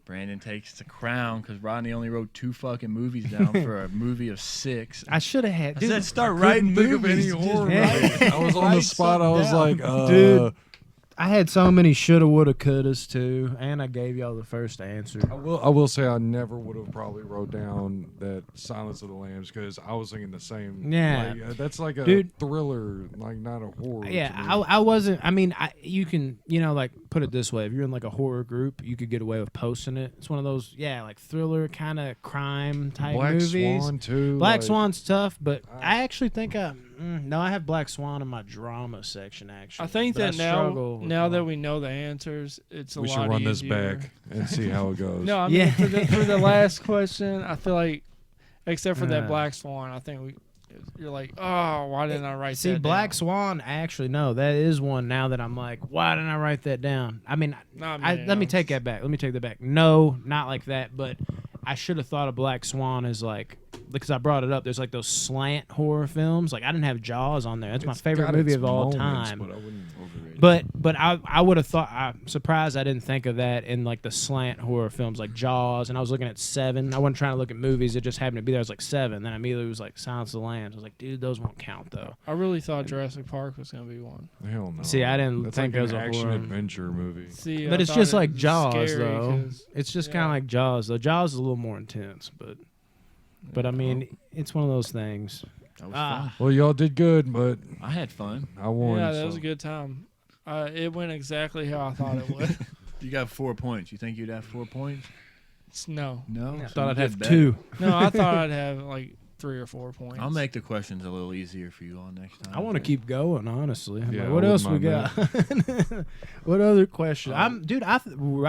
Brandon takes the crown because Rodney only wrote 2 fucking movies down for a movie of 6. I should have had. I Dude, said start writing Think of any movies. just horror write- movies. I was on the write spot. I was something like, down. Dude. I had so many shoulda, woulda, couldas too, and I gave y'all the first answer. I will say I never would have probably wrote down that Silence of the Lambs because I was thinking the same. Yeah. Like, that's like a Dude. thriller, like not a horror. Yeah, to me. I wasn't. I mean, you can, like, put it this way: if you're in like a horror group, you could get away with posting it. It's one of those, like thriller kind of crime type Black movies. Swan too. Black like, Swan's tough, but I actually think no, I have Black Swan in my drama section. Actually, I think But that struggle with now that mine. we know the answers, it's a We lot should run this easier. back and see how it goes. No, I mean Yeah. for the last question, I feel like except for that Black Swan. I think you're like, oh, why didn't I write See, that Black down? Swan, actually, no, that is one now that I'm like, why didn't I write that down? I mean, let me take that back. Let me take that back. No, not like that, but I should have thought of Black Swan as like, because I brought it up, there's like those slant horror films. Like, I didn't have Jaws on there. That's my It's favorite got movie its of all moments, time. But I wouldn't overrate it. But I would have thought, I'm surprised I didn't think of that in like the slant horror films like Jaws, and I was looking at 7. I wasn't trying to look at movies, it just happened to be there. I was like 7. Then I immediately was like Silence of the Lambs. I was like, dude, those won't count though. I really thought Jurassic Park was gonna be one. Hell no. See, I didn't That's think like it was an a action horror. adventure movie. See, But I it's thought just it like was Jaws scary though. 'cause- It's just yeah. kind of like Jaws though. Jaws is a little more intense, but I mean, it's one of those things. That was fun. Well, y'all did good, but I had fun. I won. Yeah, that so. was a good time. It went exactly how I thought it would. You got 4 points. You think you'd have 4 points? No, No. I So thought you I'd did have better. 2. no, I thought I'd have like 3 or 4 points. I'll make the questions a little easier for you all next time. I want to keep going, honestly. I'm Yeah, like, I what else we wouldn't got? What other question? I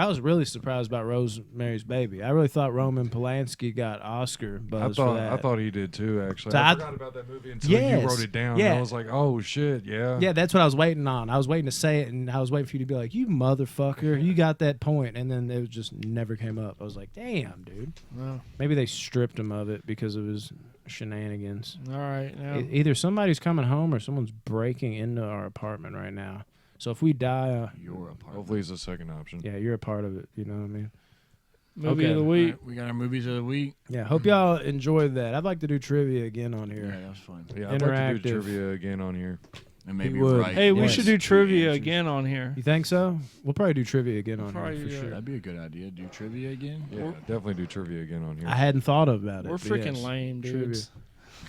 was really surprised about Rosemary's Baby. I really thought Roman Polanski got Oscar buzz for that. I thought he did too. Actually, So I I- forgot about that movie until Yes, you wrote it down. yeah. And I was like, oh shit, yeah. Yeah, that's what I was waiting on. I was waiting to say it, and I was waiting for you to be like, "You motherfucker, you got that point," and then it just never came up. I was like, "Damn, dude." No. Maybe they stripped him of it because of his shenanigans. All right. Now, Either somebody's coming home or someone's breaking into our apartment right now. So if we die, Your apartment. Hopefully, it's the second option. yeah, you're a part of it. You know what I mean? movie okay. of the All week. right, we got our movies of the week. Yeah. Hope y'all enjoyed that. I'd like to do trivia again on here. Yeah, that was fun. Yeah, I'd like to Interactive. do trivia again on here. And maybe would. right. Hey, we Yes. should do trivia again on here. You think so? We'll probably do trivia again on Probably, here for sure. That'd be a good idea. Do trivia again. Yeah, definitely do trivia again on here. I hadn't thought about it. We're but freaking yes. lame, Trivia. dudes.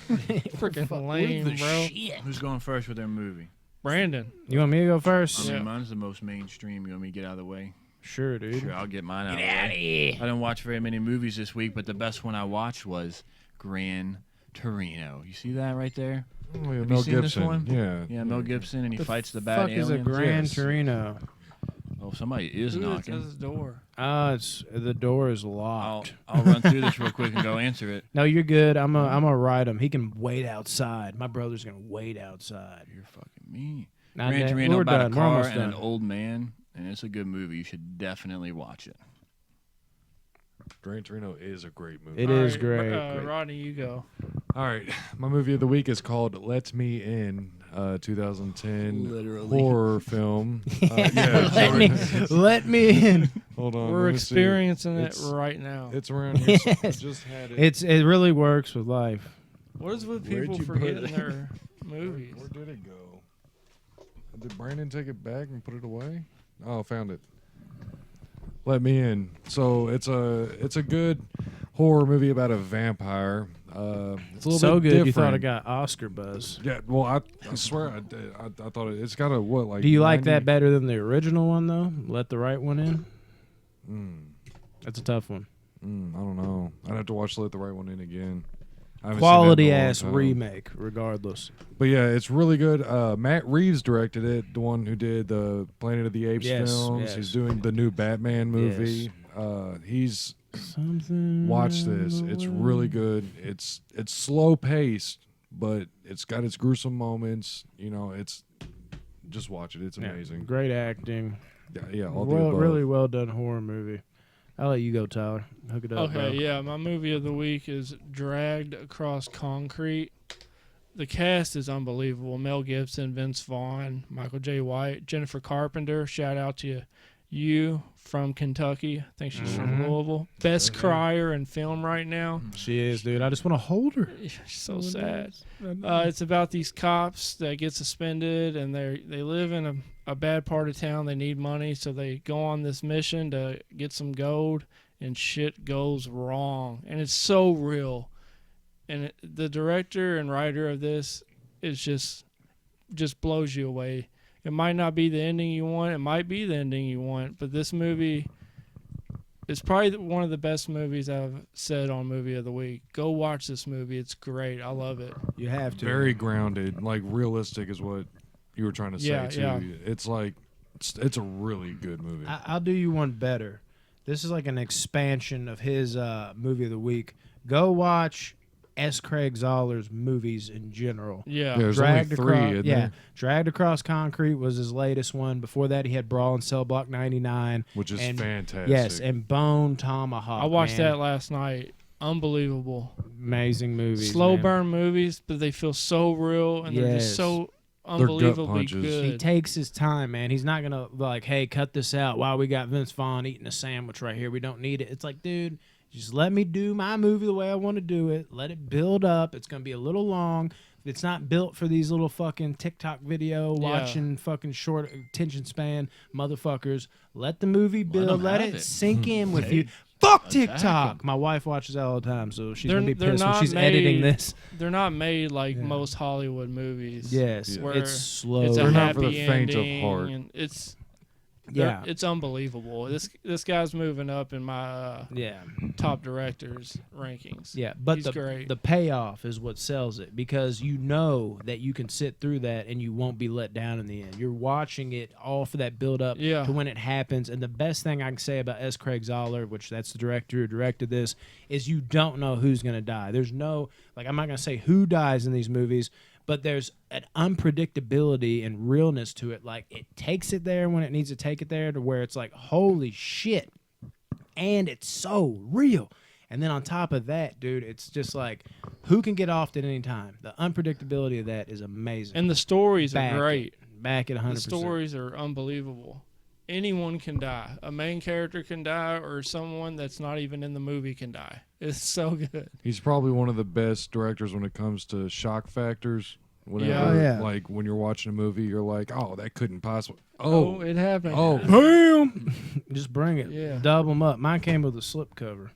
Freaking lame, bro. Who's going first with their movie? Brandon. You want me to go I first? mean, Yeah. mine's the most mainstream. You want me to get out of the way? Sure, dude. Sure, I'll get mine out of the way. I didn't watch very many movies this week, but the best one I watched was Gran Torino. You see that right there? Oh, yeah, Have Mel you seen this Gibson. one? Yeah. Yeah, Mel Gibson, and he fights the fuck bad is a aliens. Gran Yes. Torino? Oh, somebody is Who knocking. has his door? It's the door is I'll locked. run through this real quick and go answer it. No, you're good. I'm gonna ride him. He can wait outside. My brother's gonna wait outside. You're fucking mean. Nah, Gran Dad, Torino we're about done. a We're car almost and an done. old man, and it's a good movie. You should definitely watch it. Gran Torino is a great movie. It All is right, great. Rodney, you go. All right, my movie of the week is called "Let Me In," 2010 Literally. horror film. Let me in. Hold on, We're let me see. experiencing it It's- right now. It's around here. So I just had it. It really works with life. What is with Where'd people you put forgetting it? their movies? Where did it go? Did Brandon take it back and put it away? Oh, found it. Let Me In. So it's a good horror movie about a vampire. It's a little So bit good, different. you thought it got Oscar buzz. Yeah, well, I swear I did. I thought it's got a what like. Do you like 90 that better than the original one though? Let the right one in. Mm, That's a tough one. I don't know. I'd have to watch Let the Right One In again. I haven't seen that in a Quality long ass time. remake, regardless. But yeah, it's really good. Matt Reeves directed it, the one who did the Planet of the Apes Yes, films. yes. He's doing the new Batman movie. He's Something. watch this. It's really good. It's slow paced, but it's got its gruesome moments. You know, it's just watch it. It's Yeah, amazing. great acting. Yeah, all the Well, above. really well done horror movie. I'll let you go, Tyler. Hook it up. Okay, bro. yeah, my movie of the week is Dragged Across Concrete. The cast is unbelievable. Mel Gibson, Vince Vaughn, Michael J. White, Jennifer Carpenter. Shout out to you from Kentucky. I think she's from Louisville. Best crier in film right now. She is, dude. I just want to hold her. She's so sad. It's about these cops that get suspended, and they live in a bad part of town. They need money, so they go on this mission to get some gold, and shit goes wrong. And it's so real. And the director and writer of this is just blows you away. It might not be the ending you want. It might be the ending you want. But this movie is probably one of the best movies I've said on Movie of the Week. Go watch this movie. It's great. I love it. You have to. Very grounded, like realistic is what you were trying to say Yeah, too. yeah. It's like it's a really good movie. I'll do you one better. This is like an expansion of his movie of the week. Go watch S. Craig Zoller's movies in general. Yeah. There's only three, isn't there? Dragged Across Concrete was his latest one. Before that, he had Brawl in Cell Block 99. Which is and, fantastic. Yes, and Bone Tomahawk. I watched man. that last night. Unbelievable. Amazing movies. Slow man. burn movies, but they feel so real and they're Yes. just so gut unbelievably punches. good. He takes his time, man. He's not gonna like, hey, cut this out. Wow, we got Vince Vaughn eating a sandwich right here. We don't need it. It's like, dude, just let me do my movie the way I want to do it. Let it build up. It's gonna be a little long. It's not built for these little fucking TikTok video watching fucking short attention span motherfuckers. Let the movie build. Let have it it. sink in with Hey, you. Fuck attack 'em. TikTok. My wife watches that all the time, so she's gonna be They're pissed when not she's editing made- this. They're not made like Yeah. most Hollywood movies. Yes, Where it's slow. It's a They're not happy for the faint of ending, heart. and Yeah. it's unbelievable. This guy's moving up in my Yeah. top directors rankings. Yeah, but He's great. the payoff is what sells it because you know that you can sit through that and you won't be let down in the end. You're watching it all for that build up Yeah. to when it happens. And the best thing I can say about S. Craig Zoller, which that's the director who directed this, is you don't know who's going to die. There's no, like, I'm not going to say who dies in these movies, but there's an unpredictability and realness to it. Like, it takes it there when it needs to take it there to where it's like, holy shit. And it's so real. And then on top of that, dude, it's just like, who can get off at any time? The unpredictability of that is amazing. And the stories Back are great. Back at 100%. The stories are unbelievable. Anyone can die. A main character can die, or someone that's not even in the movie can die. It's so good. He's probably one of the best directors when it comes to shock factors. Whenever, Yeah. Oh, yeah. like when you're watching a movie, you're like, "Oh, that couldn't possibly." Oh, Oh, it happened. oh, Bam! Just bring it. Yeah. Double them up. Mine came with a slip cover.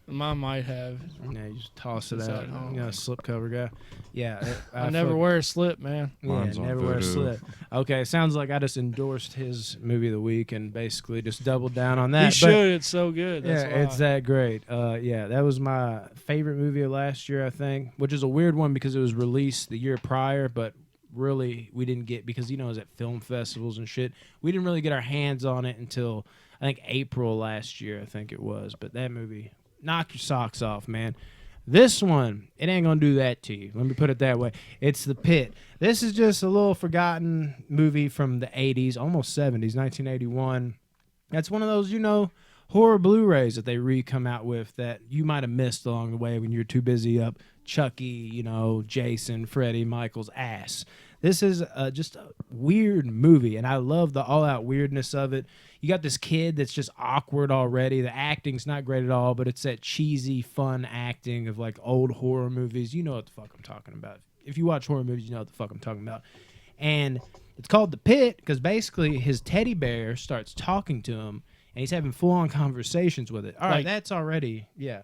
Mine might have. Yeah, you just toss it It's out. at home. You know, slip cover guy. Yeah. I never wear a slip, man. Yeah, Mine's on never wear a Voodoo. slip. Okay, sounds like I just endorsed his movie of the week and basically just doubled down on that. He But- should. It's so good. That's Yeah, why. it's that great. Yeah, that was my favorite movie of last year, I think, which is a weird one because it was released the year prior, but really we didn't get, because it was at film festivals and shit, we didn't really get our hands on it until I think April last year, I think it was. But that movie, knock your socks off, man. This one, it ain't gonna do that to you. Let me put it that way. It's The Pit. This is just a little forgotten movie from the 80s, almost 70s, 1981. That's one of those, horror Blu-rays that they come out with that you might have missed along the way when you're too busy up Chucky, Jason, Freddy, Michael's ass. This is just a weird movie, and I love the all-out weirdness of it. You got this kid that's just awkward already. The acting's not great at all, but it's that cheesy, fun acting of like old horror movies. You know what the fuck I'm talking about. If you watch horror movies, you know what the fuck I'm talking about. And it's called The Pit because basically his teddy bear starts talking to him, and he's having full-on conversations with it. All right, Like- that's already, yeah.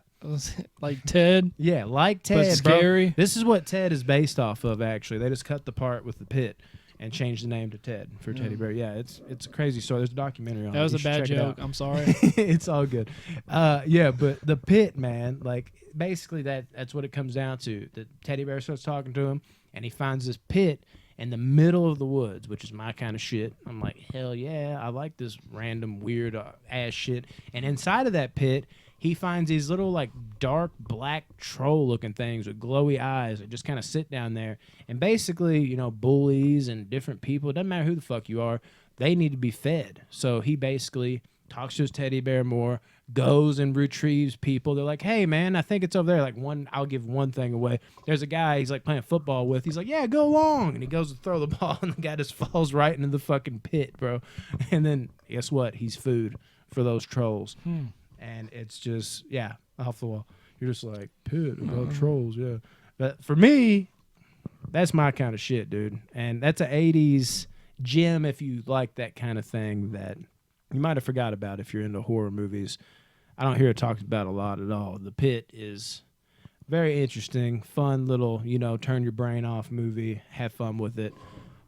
Like Ted. Yeah, like Ted, But bro. scary. This is what Ted is based off of, actually. They just cut the part with the pit and changed the name to Ted for Teddy Bear. Yeah, it's a crazy story. There's a documentary on it. That was You a should bad check it joke. out. I'm sorry. It's all good. Yeah, but the pit, man, like basically that's what it comes down to. The teddy bear starts talking to him, and he finds this pit in the middle of the woods, which is my kind of shit. I'm like, hell yeah, I like this random weird ass shit. And inside of that pit, he finds these little like dark black troll looking things with glowy eyes that just kind of sit down there. And basically, bullies and different people, it doesn't matter who the fuck you are, they need to be fed. So he basically talks to his teddy bear more, goes and retrieves people. They're like, hey man, I think it's over there. Like I'll give one thing away. There's a guy he's like playing football with. He's like, yeah, go long. And he goes to throw the ball and the guy just falls right into the fucking pit, bro. And then guess what? He's food for those trolls. And it's just, yeah, off the wall. You're just like, pit about trolls, yeah. But for me, that's my kind of shit, dude. And that's an 80s gem if you like that kind of thing that you might have forgot about if you're into horror movies. I don't hear it talked about a lot at all. The Pit is very interesting, fun little, turn your brain off movie. Have fun with it.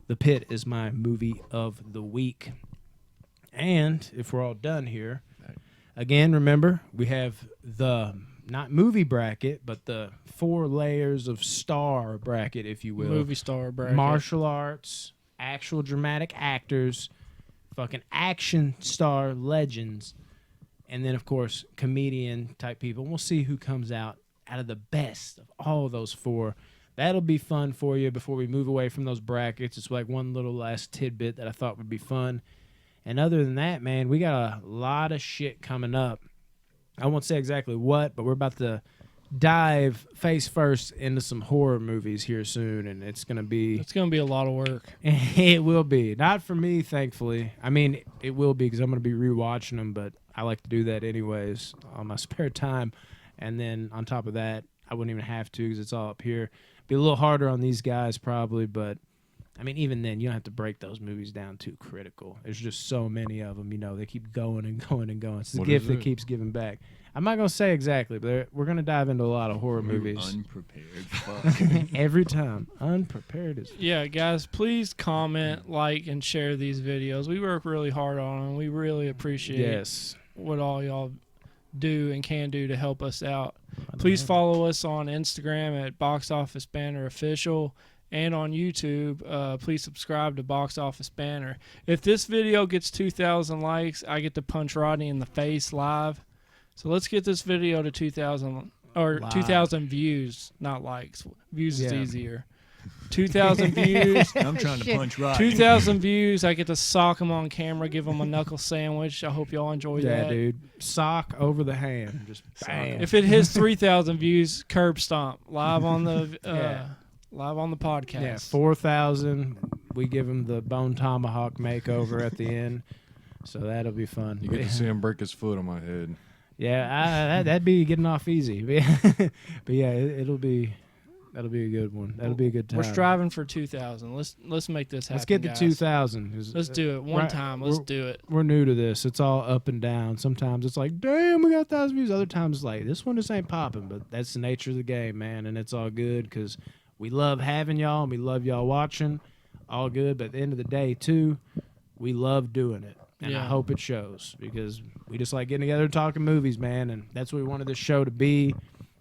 The Pit is my movie of the week. And if we're all done here, again, remember, we have the, not movie bracket, but the 4 layers of star bracket, if you will. Movie star bracket. Martial arts, actual dramatic actors, fucking action star legends, and then, of course, comedian type people. We'll see who comes out out of the best of all of those 4. That'll be fun for you before we move away from those brackets. It's like one little last tidbit that I thought would be fun. And other than that, man, we got a lot of shit coming up. I won't say exactly what, but we're about to dive face first into some horror movies here soon, and it's going to be a lot of work. It will be. Not for me, thankfully. I mean, it will be because I'm going to be rewatching them, but I like to do that anyways on my spare time. And then on top of that, I wouldn't even have to because it's all up here. Be a little harder on these guys probably, but I mean, even then, you don't have to break those movies down too critical. There's just so many of them, they keep going and going and going. It's the What gift is that it? keeps giving back. I'm not going to say exactly, but we're going to dive into a lot of horror movies. Unprepared. Fuck. Every time. Unprepared as Yeah, guys, please comment, like, and share these videos. We work really hard on them. We really appreciate Yes. what all y'all do and can do to help us out. Please follow us on Instagram at Box Office Banner Official and on YouTube. Please subscribe to Box Office Banner. If this video gets 2,000 likes, I get to punch Rodney in the face live. So let's get this video to 2,000 or Live. 2,000 views, not likes. Views is Yeah. easier. 2,000 views. I'm trying to punch right. 2,000 views. I get to sock him on camera, give him a knuckle sandwich. I hope y'all enjoy Yeah, that. dude. Sock over the hand. Just bam. If it hits 3,000 views, curb stomp live on the Yeah. live on the podcast. Yeah, 4,000. We give him the bone tomahawk makeover at the end. So that'll be fun. You get to see him break his foot on my head. Yeah, that'd be getting off easy. But yeah, that'll be a good one. That'll be a good time. We're striving for 2,000. Let's make this happen. Let's get to guys. 2,000. Let's do it one right, time. Let's we're- do it. We're new to this. It's all up and down. Sometimes it's like, damn, we got 1,000 views. Other times it's like, this one just ain't popping. But that's the nature of the game, man. And it's all good because we love having y'all and we love y'all watching. All good. But at the end of the day, too, we love doing it. And I Yeah. hope it shows because we just like getting together and talking movies, man. And that's what we wanted this show to be.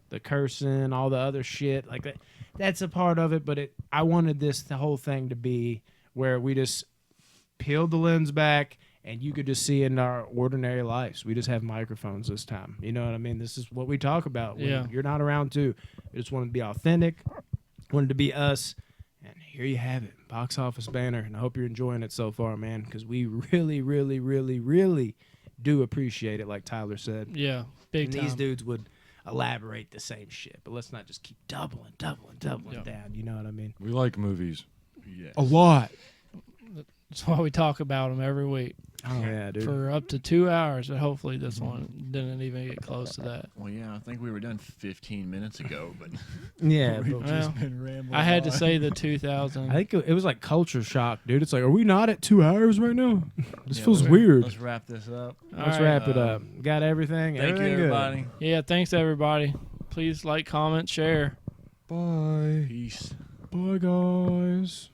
The cursing, all the other shit. Like that. That's a part of it. But I wanted the whole thing to be where we just peeled the lens back and you could just see in our ordinary lives. We just have microphones this time. You know what I mean? This is what we talk about when Yeah. you're not around too. We just wanted to be authentic, wanted to be us. And here you have it, Box Office Banner. And I hope you're enjoying it so far, man, because we really, really, really, really do appreciate it, like Tyler said. Yeah, big And time. these dudes would elaborate the same shit. But let's not just keep doubling Yeah. down. You know what I mean? We like movies. Yes. A lot. That's why we talk about them every week Oh, yeah, dude. for up to 2 hours. And hopefully this one didn't even get close to that. Well, yeah, I think we were done 15 minutes ago, but yeah, we've but Well, just been rambling. I had to on. say the 2,000. I think it was like culture shock, dude. It's like, are we not at 2 hours right now? This Yeah, feels let's- weird. Let's wrap this up. All Let's right. wrap it up. Got everything? Thank you, Everything good? everybody. Yeah, thanks everybody. Please like, comment, share. Bye. Peace. Bye, guys.